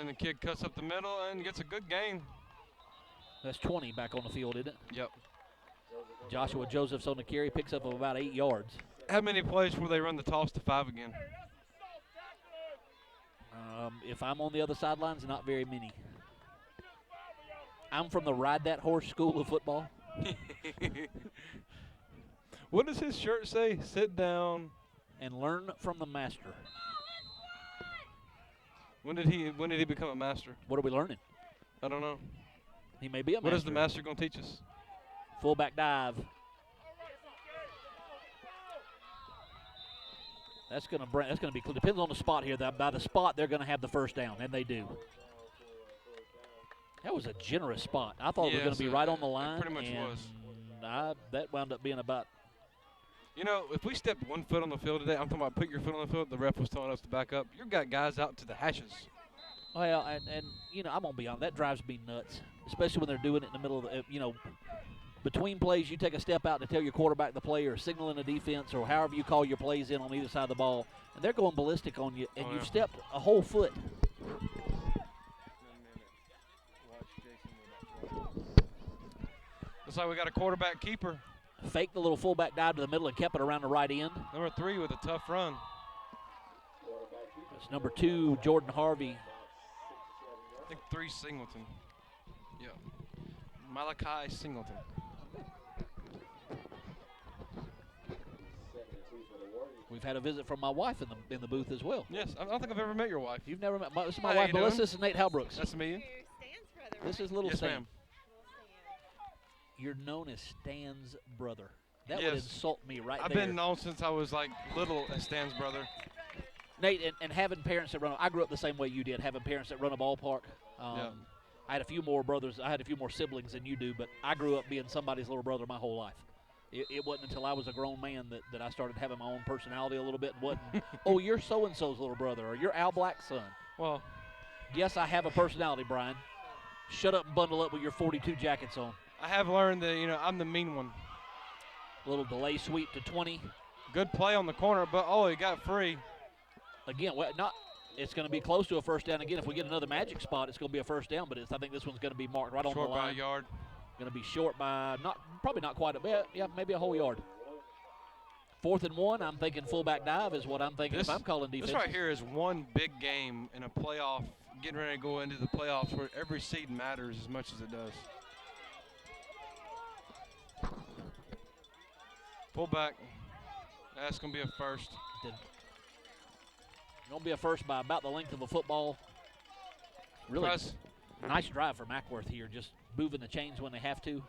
the kid cuts up the middle and gets a good gain. That's 20 back on the field, isn't it? Yep. Joshua Joseph's on the carry, picks up of about 8 yards. How many plays where they run the toss to 5 again? If I'm on the other sidelines, not very many. I'm from the Ride That Horse school of football. What does his shirt say? Sit down and learn from the master. When did he become a master? What are we learning? I don't know. He may be a master. What is the master going to teach us? Fullback dive. That's going to be depends on the spot here. By the spot, they're going to have the first down, and they do. That was a generous spot. I thought it was going to be right on the line. It pretty much was. That wound up being about. You know, if we stepped 1 foot on the field today, I'm talking about put your foot on the field, the ref was telling us to back up. You've got guys out to the hashes. Well, and you know, I'm going to be honest, that drives me nuts, especially when they're doing it in the middle of the, between plays, you take a step out to tell your quarterback the play or signaling the defense or however you call your plays in on either side of the ball, and they're going ballistic on you, and you've stepped a whole foot. Looks like we got a quarterback keeper. Faked the little fullback dive to the middle and kept it around the right end. Number 3 with a tough run. It's number 2, Jordan Harvey. I think 3 Singleton. Yeah. Malachi Singleton. We've had a visit from my wife in the booth as well. Yes, I don't think I've ever met your wife. You've never met this is my How wife, you Melissa. doing? This is Nate Halbrooks. Nice to meet you. This is little Yes, Stan. ma'am. You're known as Stan's brother. That Yes. would insult me right I've there. been known since I was like little as Stan's brother. Nate, and having parents that run, I grew up the same way you did, having parents that run a ballpark. Yeah. I had a few more brothers. I had a few more siblings than you do, but I grew up being somebody's little brother my whole life. It wasn't until I was a grown man that I started having my own personality a little bit. And wasn't, oh, you're so-and-so's little brother, or you're Al Black's son. Well, yes, I have a personality, Brian. Shut up and bundle up with your 42 jackets on. I have learned that, I'm the mean one. Little delay sweep to 20. Good play on the corner, but, he got free. Again, it's going to be close to a first down again. If we get another magic spot, it's going to be a first down, but I think this one's going to be marked right on the line. Short by a yard. Going to be short by probably not quite maybe a whole yard. 4th and 1, I'm thinking fullback dive is what I'm thinking if I'm calling defense. This right here is one big game in a playoff, getting ready to go into the playoffs where every seed matters as much as it does. Fullback, that's going to be a first. Going to be a first by about the length of a football. Really nice drive from Acworth here, just moving the chains when they have to.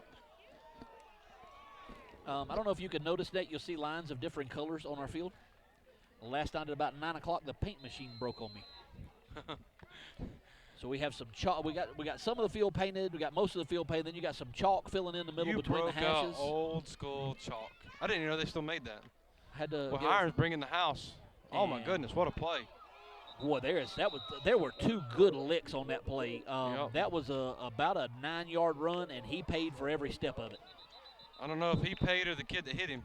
I don't know if you can notice that. You'll see lines of different colors on our field. Last night at about 9 o'clock, the paint machine broke on me. So we have some chalk. We got some of the field painted. We got most of the field painted. Then you got some chalk filling in the middle between the hashes. Old school chalk. I didn't even know they still made that. Had to. Well, Hiram's bringing the house. Oh my goodness, what a play! Boy, there were 2 good licks on that play. That was about a 9-yard run, and he paid for every step of it. I don't know if he paid or the kid that hit him.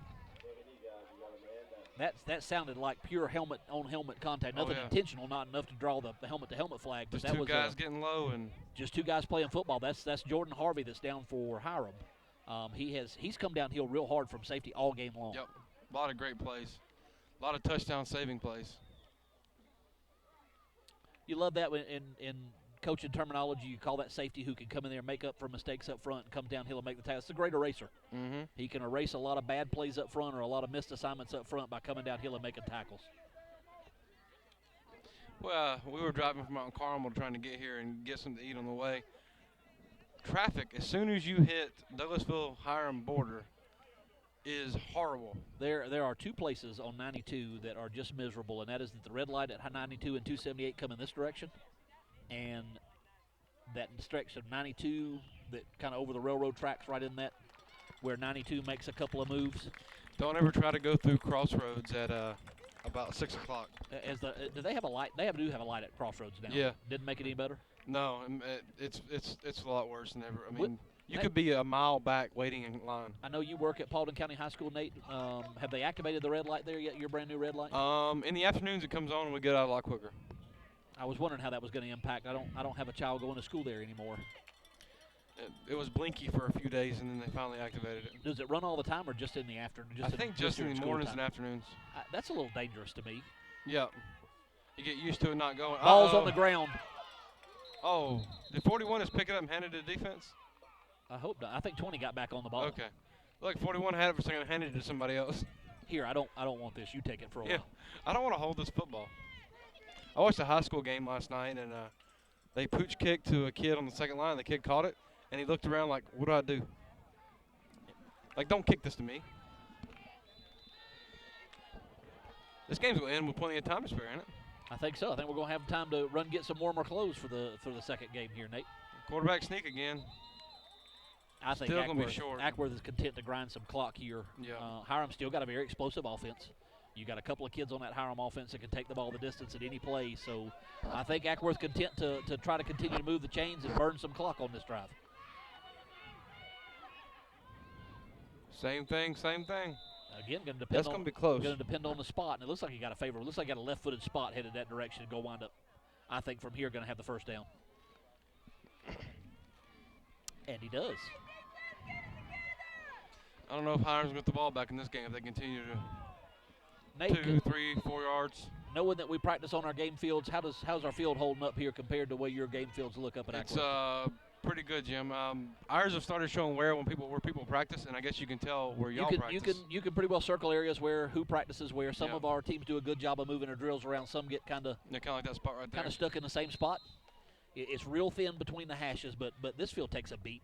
That sounded like pure helmet-on-helmet contact. Nothing intentional, not enough to draw the helmet-to-helmet flag. But just 2 guys getting low and just 2 guys playing football. That's Jordan Harvey that's down for Hiram. He's come downhill real hard from safety all game long. Yep, a lot of great plays, a lot of touchdown-saving plays. You love that in coaching terminology. You call that safety who can come in there and make up for mistakes up front and come downhill and make the tackle. It's a great eraser. Mm-hmm. He can erase a lot of bad plays up front or a lot of missed assignments up front by coming downhill and making tackles. Well, we were driving from Mount Carmel trying to get here and get something to eat on the way. Traffic, as soon as you hit Douglasville-Hiram border, is horrible. There are two places on 92 that are just miserable, and that is the red light at 92 and 278 come in this direction, and that stretch of 92 that kind of over the railroad tracks right in that where 92 makes a couple of moves. Don't ever try to go through Crossroads at about 6 o'clock. Do they have a light? Do have a light at Crossroads now. Yeah. Didn't make it any better? No, it's a lot worse than ever. I mean, you could be a mile back waiting in line. I know you work at Paulding County High School, Nate. Have they activated the red light there yet, your brand new red light? In the afternoons it comes on and we get out a lot quicker. I was wondering how that was going to impact. I don't have a child going to school there anymore. It was blinky for a few days, and then they finally activated it. Does it run all the time or just in the afternoon? I think just in the mornings and afternoons. That's a little dangerous to me. Yeah. You get used to it not going. Ball's on the ground. Oh, did 41 just pick it up and hand it to defense? I hope not. I think 20 got back on the ball. Okay. Look, 41 had it for a second and handed it to somebody else. Here, I don't want this. You take it for a while. I don't want to hold this football. I watched a high school game last night, and they pooch kicked to a kid on the second line. The kid caught it, and he looked around like, what do I do? Like, don't kick this to me. This game's going to end with plenty of time to spare, ain't it? I think so. I think we're going to have time to run get some warmer clothes for the second game here, Nate. Quarterback sneak again. I think Still going to be short. Acworth is content to grind some clock here. Yeah. Hiram still got a very explosive offense. You got a couple of kids on that Hiram offense that can take the ball the distance at any play. So I think Acworth content to try to continue to move the chains and burn some clock on this drive. Same thing, same thing. Again, going to depend. That's going to be close. Going to depend on the spot, and it looks like he got a favor. It looks like he got a left-footed spot headed that direction and go wind up. I think from here going to have the first down, and he does. I don't know if Hiram's got the ball back in this game if they continue to Nate, 2, 3, 4 yards. Knowing that we practice on our game fields, how's our field holding up here compared to the way your game fields look up at Acworth? It's pretty good, Jim. Ours have started showing where people practice, and I guess you can tell where y'all practice. You can pretty well circle areas where who practices where. Some of our teams do a good job of moving their drills around. Some get kind of like that spot right there. Kind of stuck in the same spot. It's real thin between the hashes, but this field takes a beating.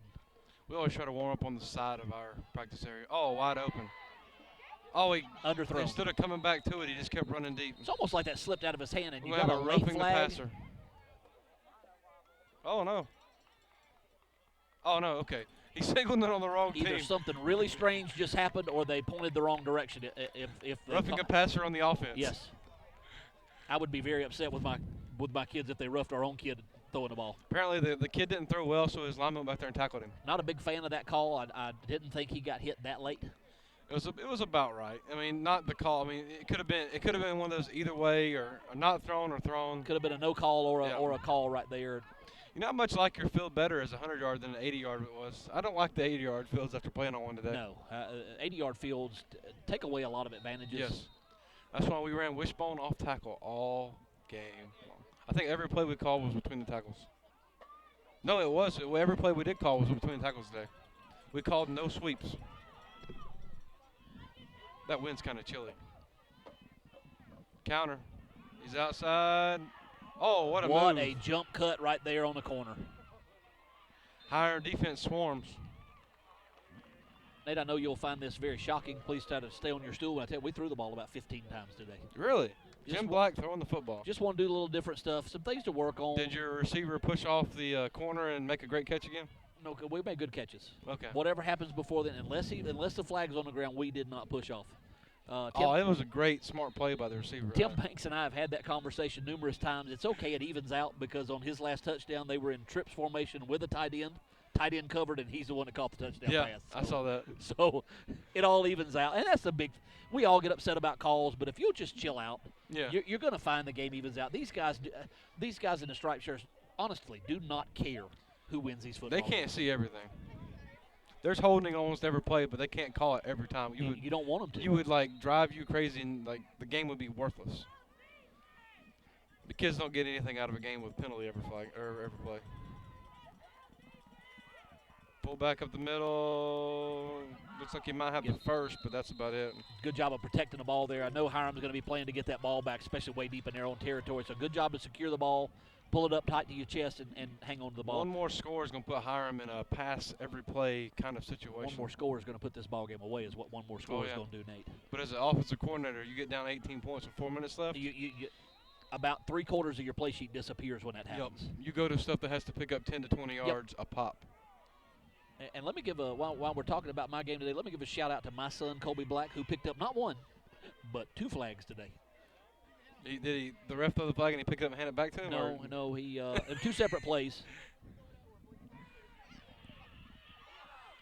We always try to warm up on the side of our practice area. Oh, wide open. Oh, he underthrown. Instead of coming back to it, he just kept running deep. It's almost like that slipped out of his hand, and you got got a late roughing flag. The passer. Oh no. Oh no. Okay, he signaled it on the wrong team. Either something really strange just happened, or they pointed the wrong direction. If roughing a passer on the offense. Yes. I would be very upset with my kids if they roughed our own kid throwing the ball. Apparently the kid didn't throw well, so his lineman went back there and tackled him. Not a big fan of that call. I didn't think he got hit that late. It was about right. I mean, not the call. I mean, it could have been one of those either way or not thrown or thrown. Could have been a no call or a call right there. You know how much like your field better as a 100-yard than an 80-yard it was. I don't like the 80-yard fields after playing on one today. No, 80-yard fields take away a lot of advantages. Yes, that's why we ran wishbone off tackle all game long. I think every play we called was between the tackles. No, it was. Every play we did call was between the tackles today. We called no sweeps. That wind's kind of chilly. Counter. He's outside. Oh, what a move. What a jump cut right there on the corner. Higher defense swarms. Nate, I know you'll find this very shocking. Please try to stay on your stool. When I tell you, we threw the ball about 15 times today. Really? Jim Black throwing the football. Just want to do a little different stuff. Some things to work on. Did your receiver push off the corner and make a great catch again? No, we made good catches. Okay. Whatever happens before then, unless the flag's on the ground, we did not push off. It was a great, smart play by the receiver. Tim Banks and I have had that conversation numerous times. It's okay, it evens out because on his last touchdown, they were in trips formation with a tight end covered, and he's the one that caught the touchdown pass. Yeah, I saw that. So it all evens out, and that's the big. We all get upset about calls, but if you'll just chill out, you're going to find the game evens out. These guys in the striped shirts, honestly, do not care who wins these football games. They can't games. see everything. There's holding almost every play, but they can't call it every time. You don't want them to. You would drive you crazy, and the game would be worthless. The kids don't get anything out of a game with penalty every play. Pull back up the middle. Looks like you might have the first, but that's about it. Good job of protecting the ball there. I know Hiram's going to be playing to get that ball back, especially way deep in their own territory. So good job to secure the ball, pull it up tight to your chest and hang on to the ball. One more score is going to put Hiram in a pass every play kind of situation. One more score is going to put this ball game away is what one more score is going to do, Nate. But as an offensive coordinator, you get down 18 points with 4 minutes left. You about 3/4 of your play sheet disappears when that happens. Yep. You go to stuff that has to pick up 10 to 20 yards a pop. And let me give while we're talking about my game today, let me give a shout out to my son Colby Black, who picked up not one, but 2 flags today. Did the ref throw the flag and he picked it up and handed it back to him? No, he in 2 separate plays.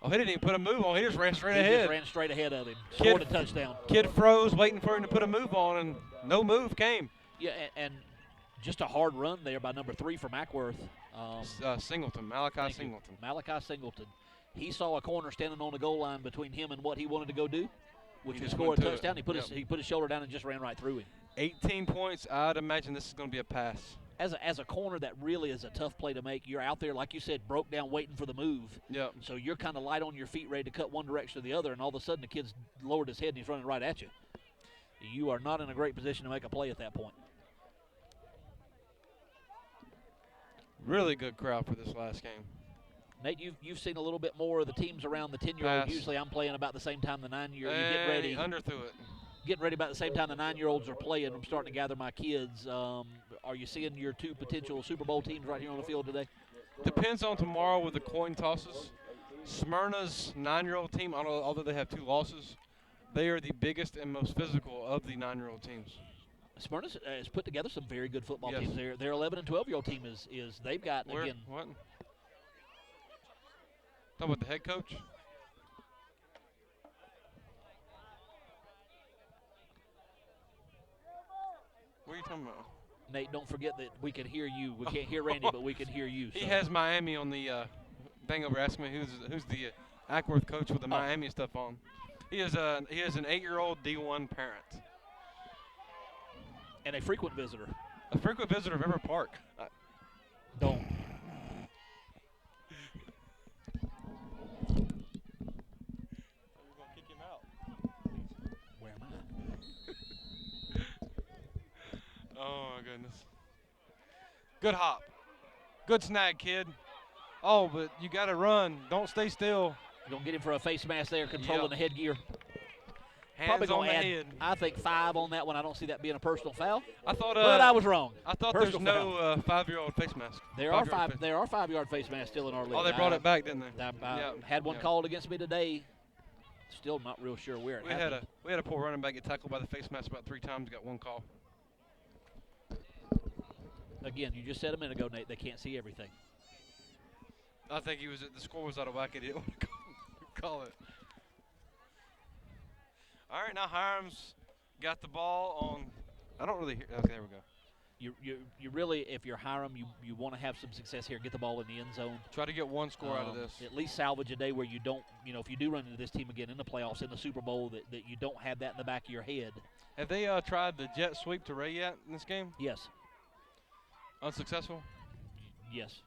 Oh, he didn't even put a move on. He just ran straight He ahead. just ran straight ahead of him. Scored a touchdown. Kid froze, waiting for him to put a move on, and no move came. Yeah, and just a hard run there by number 3 from Acworth. Singleton, Malachi Singleton. Malachi Singleton. He saw a corner standing on the goal line between him and what he wanted to go do, which was score a touchdown. He put his shoulder down and just ran right through him. 18 points. I'd imagine this is going to be a pass. As a corner, that really is a tough play to make. You're out there, like you said, broke down waiting for the move. Yep. So you're kind of light on your feet, ready to cut one direction or the other, and all of a sudden the kid's lowered his head and he's running right at you. You are not in a great position to make a play at that point. Really good crowd for this last game. Nate, you've seen a little bit more of the teams around the 10-year-old. Usually I'm playing about the same time the 9-year-old. You get ready. Underthrew it. Getting ready about the same time the 9-year-olds are playing. I'm starting to gather my kids. Are you seeing your 2 potential Super Bowl teams right here on the field today? Depends on tomorrow with the coin tosses. Smyrna's 9-year-old team, although they have 2 losses, they are the biggest and most physical of the 9-year-old teams. Smyrna has put together some very good football Yes. teams. Their 11 and 12-year-old team is they've got again. What? Talking about the head coach? What are you talking about? Nate, don't forget that we can hear you. We can't hear Randy, but we can hear you. He so. has Miami on the thing over. Ask me who's the Acworth coach with the Miami stuff on. He is an 8-year-old D1 parent. And a frequent visitor. A frequent visitor of Everett Park. Don't. You're going to kick him out. Where am I? Oh, my goodness. Good hop. Good snag, kid. Oh, but you got to run. Don't stay still. You're going to get him for a face mask there, controlling the headgear. Hands Probably on going the to add, head. I think, 5 on that one. I don't see that being a personal foul. I thought, but I was wrong. I thought Personal there's no 5-year-old face mask. There are 5-yard face masks still in our league. Oh, they brought it back, didn't they? I had one called against me today. Still not real sure where it happened. We had a poor running back get tackled by the face mask about 3 times. Got 1 call. Again, you just said a minute ago, Nate, they can't see everything. I think the score was out of whack. He didn't want to call it. All right, now Hiram's got the ball on. I don't really hear. Okay, there we go. You really, if you're Hiram, you want to have some success here. Get the ball in the end zone. Try to get 1 score out of this. At least salvage a day where you don't, if you do run into this team again in the playoffs, in the Super Bowl, that you don't have that in the back of your head. Have they tried the jet sweep to Ray yet in this game? Yes. Unsuccessful? Yes.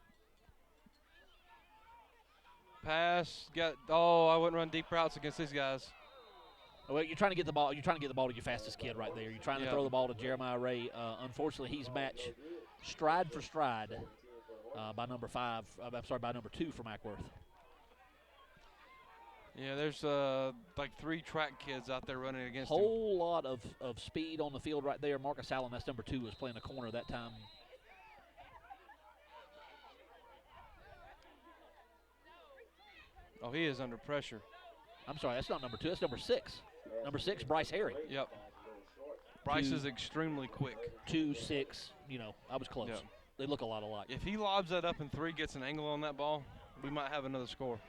Pass. I wouldn't run deep routes against these guys. Well, you're trying to get the ball. You're trying to get the ball to your fastest kid right there. You're trying to throw the ball to Jeremiah Ray. Unfortunately, he's matched stride for stride by number 5. By number 2 from Acworth. Yeah, there's like 3 track kids out there running against him. Whole lot of speed on the field right there. Marcus Allen, that's number 2, was playing a corner that time. Oh, he is under pressure. I'm sorry, that's not number 2. That's number 6. Number 6, Bryce Harry. Yep. Bryce is extremely quick. 2-6. I was close. Yep. They look a lot alike. If he lobs that up in 3, gets an angle on that ball, we might have another score.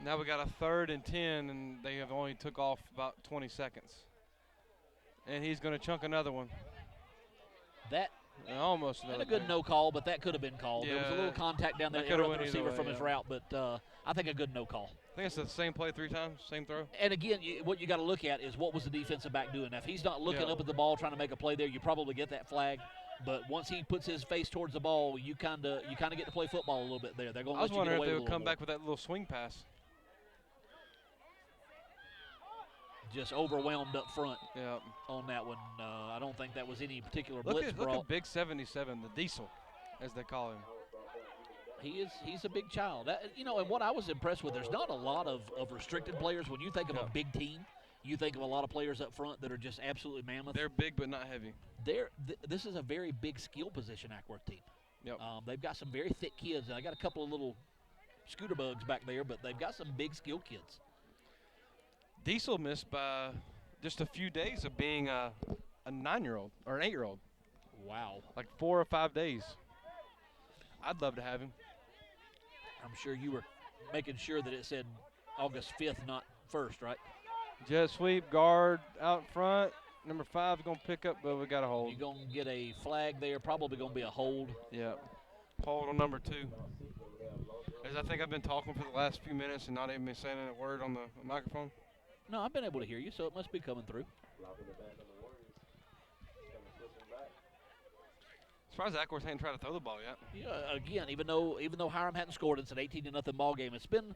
Now we got a 3rd and 10, and they have only took off about 20 seconds. And he's going to chunk another one. Almost another. And a good no call, but that could have been called. There was a little contact down there that interrupting the receiver from his route, but I think a good no call. I think it's the same play 3 times, same throw. And again, what you got to look at is what was the defensive back doing. Now, if he's not looking up at the ball trying to make a play there, you probably get that flag. But once he puts his face towards the ball, you kind of get to play football a little bit there. They're going to let you get away with a little more. I was wondering if they would come back with that little swing pass. just overwhelmed up front Yeah. on that one. I don't think that was any particular Look blitz at brought. Big 77, the Diesel, as they call him. He's a big child. And what I was impressed with, there's not a lot of restricted players. When you think of a big team, you think of a lot of players up front that are just absolutely mammoth. They're big but not heavy. This is a very big skill position Acworth team. Yep. They've got some very thick kids. And I got a couple of little scooter bugs back there, but they've got some big skill kids. Diesel missed by just a few days of being a 9-year-old or an 8-year-old. Wow. Like 4 or 5 days. I'd love to have him. I'm sure you were making sure that it said August 5th, not 1st, right? Jet sweep, guard out front. Number 5 is going to pick up, but we got a hold. You're going to get a flag there, probably going to be a hold. Yeah. Hold on number 2. As I think I've been talking for the last few minutes and not even been saying a word on the microphone. No, I've been able to hear you, so it must be coming through. Surprised Acworth ain't tried to throw the ball yet. Yeah, again, even though Hiram hadn't scored, it's an 18-0 ball game. It's been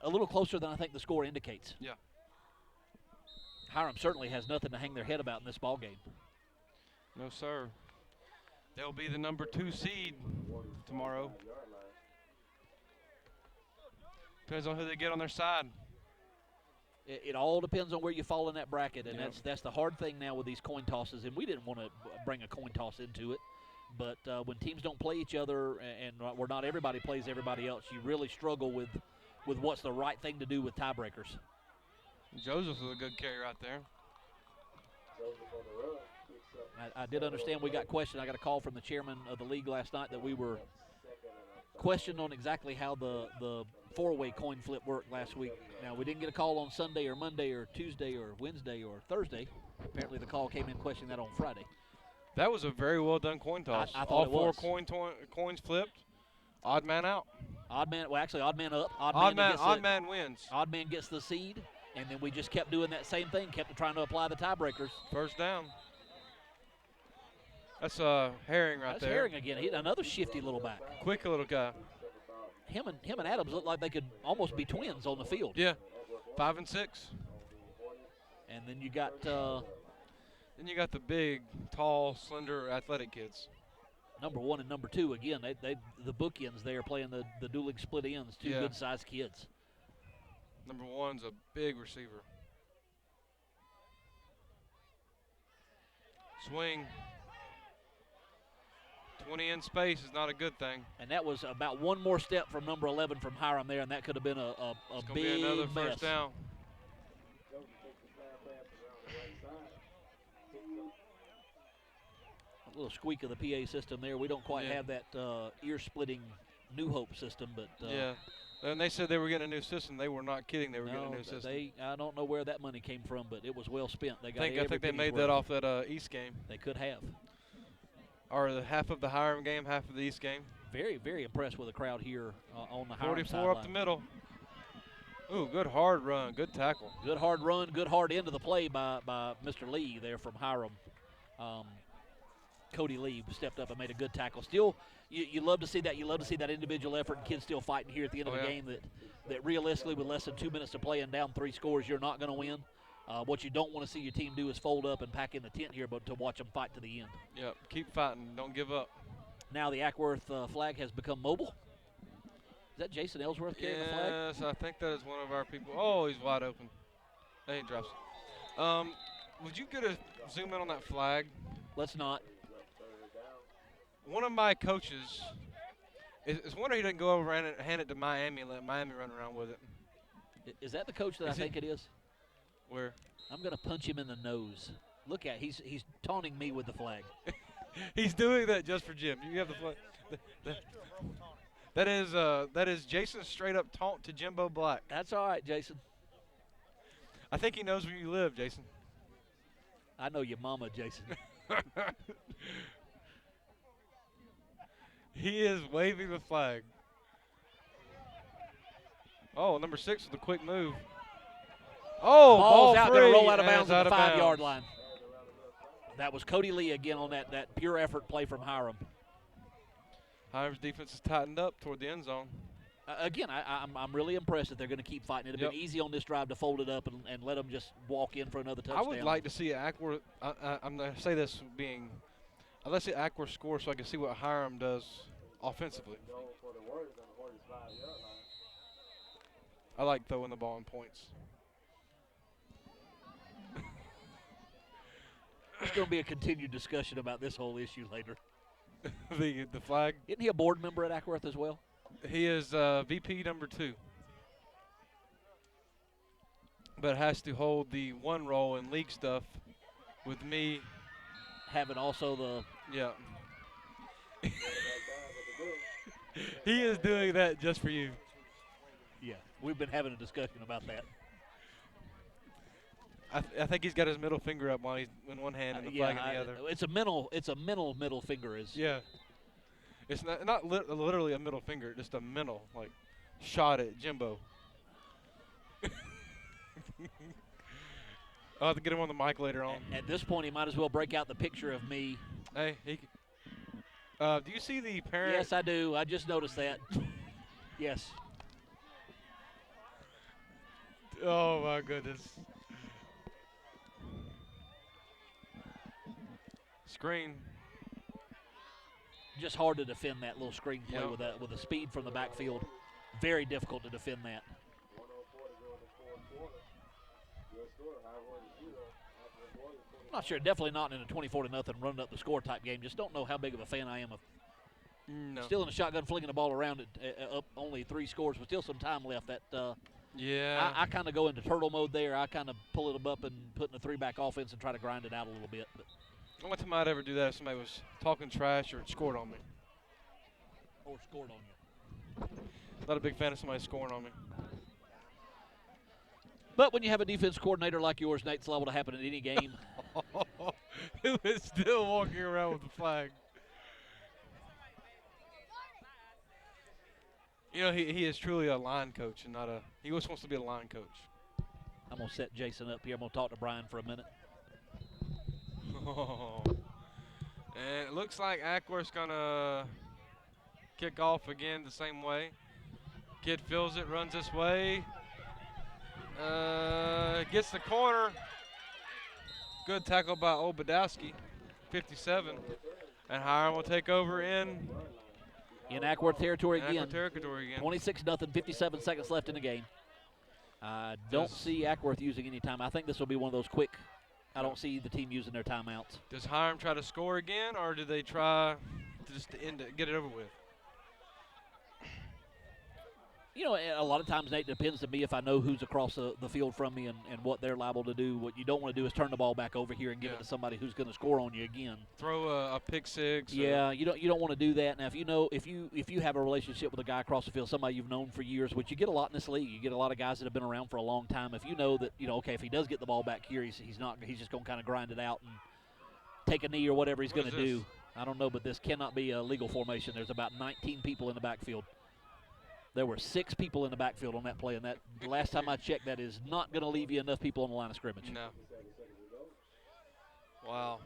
a little closer than I think the score indicates. Yeah. Hiram certainly has nothing to hang their head about in this ball game. No, sir. They'll be the number 2 seed tomorrow. Depends on who they get on their side. It all depends on where you fall in that bracket, and Yeah. that's the hard thing now with these coin tosses. And we didn't want to bring a coin toss into it, but when teams don't play each other and where not everybody plays everybody else, you really struggle with what's the right thing to do with tiebreakers. Joseph was a good carry right there. I did understand we got questioned. I got a call from the chairman of the league last night that we were questioned on exactly how the four-way coin flip worked last week. Now, we didn't get a call on Sunday or Monday or Tuesday or Wednesday or Thursday. Apparently the call came in questioning that on Friday. That was a very well done coin toss. I thought All it four was. coins flipped. Odd man out. Odd man up. Odd man wins. Odd man gets the seed, and then we just kept doing that same thing, kept trying to apply the tiebreakers. First down. That's Herring right That's there. Herring again. Another shifty little back. Quick little guy. Him and Adams look like they could almost be twins on the field. Yeah. 5 and 6. And then you got Then you got the big, tall, slender, athletic kids. number 1 and number 2 again. They the bookends there playing the dueling split ends. Two Yeah. good-sized kids. Number 1's a big receiver. Swing. 20 in space is not a good thing. And that was about one more step from number 11 from Hiram there, and that could have been a It's gonna big be another mess. first down. A little squeak of the PA system there. We don't quite Yeah. have that ear-splitting New Hope system, but Yeah. And they said they were getting a new system. They were not kidding. They were getting a new system. I don't know where that money came from, but it was well spent. They got I think they every made penny's that worth. off that East game. They could have. Or the half of the Hiram game, half of the East game. Very, very impressed with the crowd here on the Hiram 44 up the sideline. middle. Ooh, good hard run. Good tackle. Good hard run, good hard end of the play by Mr. Lee there from Hiram. Cody Lee stepped up and made a good tackle. Still, you love to see that. You love to see that individual effort and kids still fighting here at the end of the game that realistically with less than 2 minutes to play and down 3 scores, you're not going to win. What you don't want to see your team do is fold up and pack in the tent here, but to watch them fight to the end. Yep, keep fighting. Don't give up. Now the Acworth flag has become mobile. Is that Jason Ellsworth carrying the flag? Yes, I think that is one of our people. Oh, he's wide open. Hey, he drops. Would you get a zoom in on that flag? Let's not. One of my coaches is wondering he didn't go over and hand it to Miami and let Miami run around with it. Is that the coach that I think it is? Where? I'm going to punch him in the nose. Look at he's taunting me with the flag. He's doing that just for Jim. You have the flag. That is Jason's straight up taunt to Jimbo Black. That's all right, Jason. I think he knows where you live, Jason. I know your mama, Jason. He is waving the flag. Oh, number 6 with a quick move. Oh, Ball's ball out, free. going to roll out of and bounds it's at the out of 5-yard bounds. line. That was Cody Lee again on that pure effort play from Hiram. Hiram's defense is tightened up toward the end zone. Again, I'm really impressed that they're going to keep fighting. It'd have been easy on this drive to fold it up and let them just walk in for another touchdown. I would like to see Acworth. I'm going to say this being, let's see Acworth score so I can see what Hiram does offensively. I like throwing the ball in points. There's going to be a continued discussion about this whole issue later. the flag. Isn't he a board member at Acworth as well? He is VP number 2. But has to hold the one role in league stuff with me. Having also the... Yeah. He is doing that just for you. Yeah, we've been having a discussion about that. I think he's got his middle finger up while he's in one hand and the flag in the other. It's a mental middle finger is. Yeah. It's not literally a middle finger, just a mental, like, shot at Jimbo. I'll have to get him on the mic later on. At this point, he might as well break out the picture of me. Hey, do you see the parent? Yes, I do. I just noticed that. Yes. Oh, my goodness. Screen. Just hard to defend that little screen play with a speed from the backfield. Very difficult to defend that. I'm not sure. Definitely not in a 24-0 run up the score type game. Just don't know how big of a fan I am of. No. Still in the shotgun, flinging the ball around it. Up only 3 scores, but still some time left. Yeah. I kind of go into turtle mode there. I kind of pull it up and put in a 3-back offense and try to grind it out a little bit. But the only time I'd ever do that if somebody was talking trash or scored on me. or scored on you. Not a big fan of somebody scoring on me. But when you have a defense coordinator like yours, Nate, it's liable to happen in any game. Who is still walking around with the flag. You know, he is truly a line coach and not a – he was supposed to be a line coach. I'm going to set Jason up here. I'm going to talk to Brian for a minute. Oh. And it looks like Acworth's going to kick off again the same way. Kid feels it, runs this way. Gets the corner. Good tackle by Obadowski, 57. And Hiram will take over in Acworth territory again. 26-0, 57 seconds left in the game. I don't see Acworth using any time. I think this will be one of those quick. I don't see the team using their timeouts. Does Hiram try to score again, or do they try to just end it, get it over with? You know, a lot of times, Nate, it depends to me if I know who's across the field from me and what they're liable to do. What you don't want to do is turn the ball back over here and give it to somebody who's going to score on you again. Throw a pick six. Yeah, you don't want to do that. Now, if you have a relationship with a guy across the field, somebody you've known for years, which you get a lot in this league, you get a lot of guys that have been around for a long time. If you know that, okay, if he does get the ball back here, he's just going to kind of grind it out and take a knee or whatever he's going to do. I don't know, but this cannot be a legal formation. There's about 19 people in the backfield. There were 6 people in the backfield on that play, and that last time I checked, that is not going to leave you enough people on the line of scrimmage. No. Wow.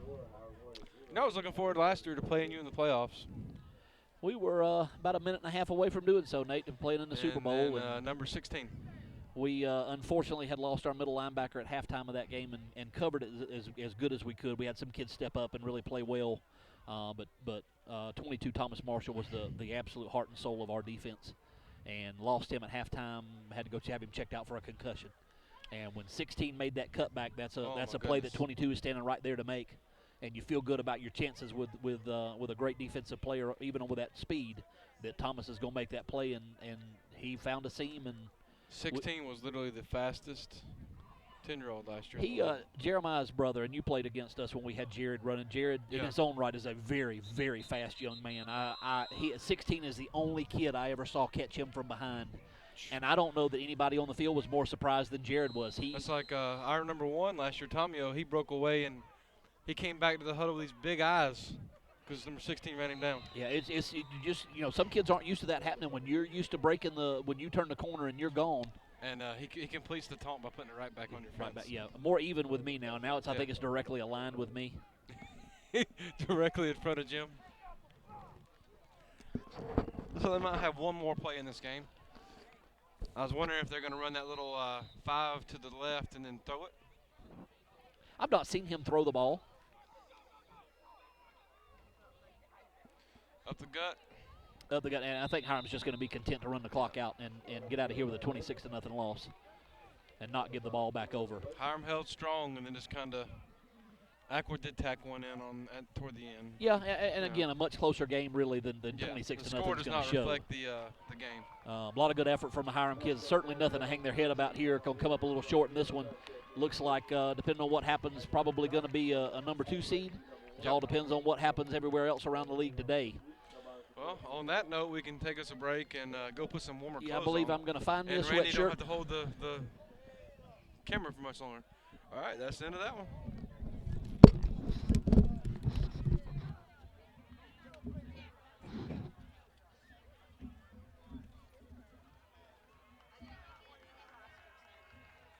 I was looking forward last year to playing you in the playoffs. We were about a minute and a half away from doing so, Nate, and playing in the Super Bowl. And number 16. We unfortunately had lost our middle linebacker at halftime of that game and covered it as good as we could. We had some kids step up and really play well, but 22 Thomas Marshall was the absolute heart and soul of our defense. And lost him at halftime. Had to go have him checked out for a concussion. And when 16 made that cutback, that's a play that 22 is standing right there to make. And you feel good about your chances with a great defensive player, even with that speed, that Thomas is going to make that play. And he found a seam. And 16 was literally the fastest 10-year-old last year. Jeremiah's brother, and you played against us when we had Jared running. Jared, in his own right, is a very, very fast young man. He at 16 is the only kid I ever saw catch him from behind. And I don't know that anybody on the field was more surprised than Jared was. That's like our number 1 last year, Tomio. He broke away, and he came back to the huddle with these big eyes because number 16 ran him down. Yeah, some kids aren't used to that happening when you're used to when you turn the corner and you're gone. And he completes the taunt by putting it right back on your friends. Right back, yeah, more even with me now. Now I think it's directly aligned with me. Directly in front of Jim. So they might have one more play in this game. I was wondering if they're going to run that little 5 to the left and then throw it. I've not seen him throw the ball. Up the gut. And I think Hiram's just going to be content to run the clock out and get out of here with a 26-0 loss and not give the ball back over. Hiram held strong and then just kind of Acworth did tack one in toward the end. Yeah, and again, a much closer game really than 26-0 The score does not show. reflect the game. A lot of good effort from the Hiram kids. Certainly nothing to hang their head about here. Going to come up a little short in this one. Looks like, depending on what happens, probably going to be a number 2 seed. It all depends on what happens everywhere else around the league today. Well, on that note, we can take us a break and go put some warmer clothes I believe on. I'm going to find and this Randy sweatshirt. don't have to hold the camera for much longer. All right, that's the end of that one.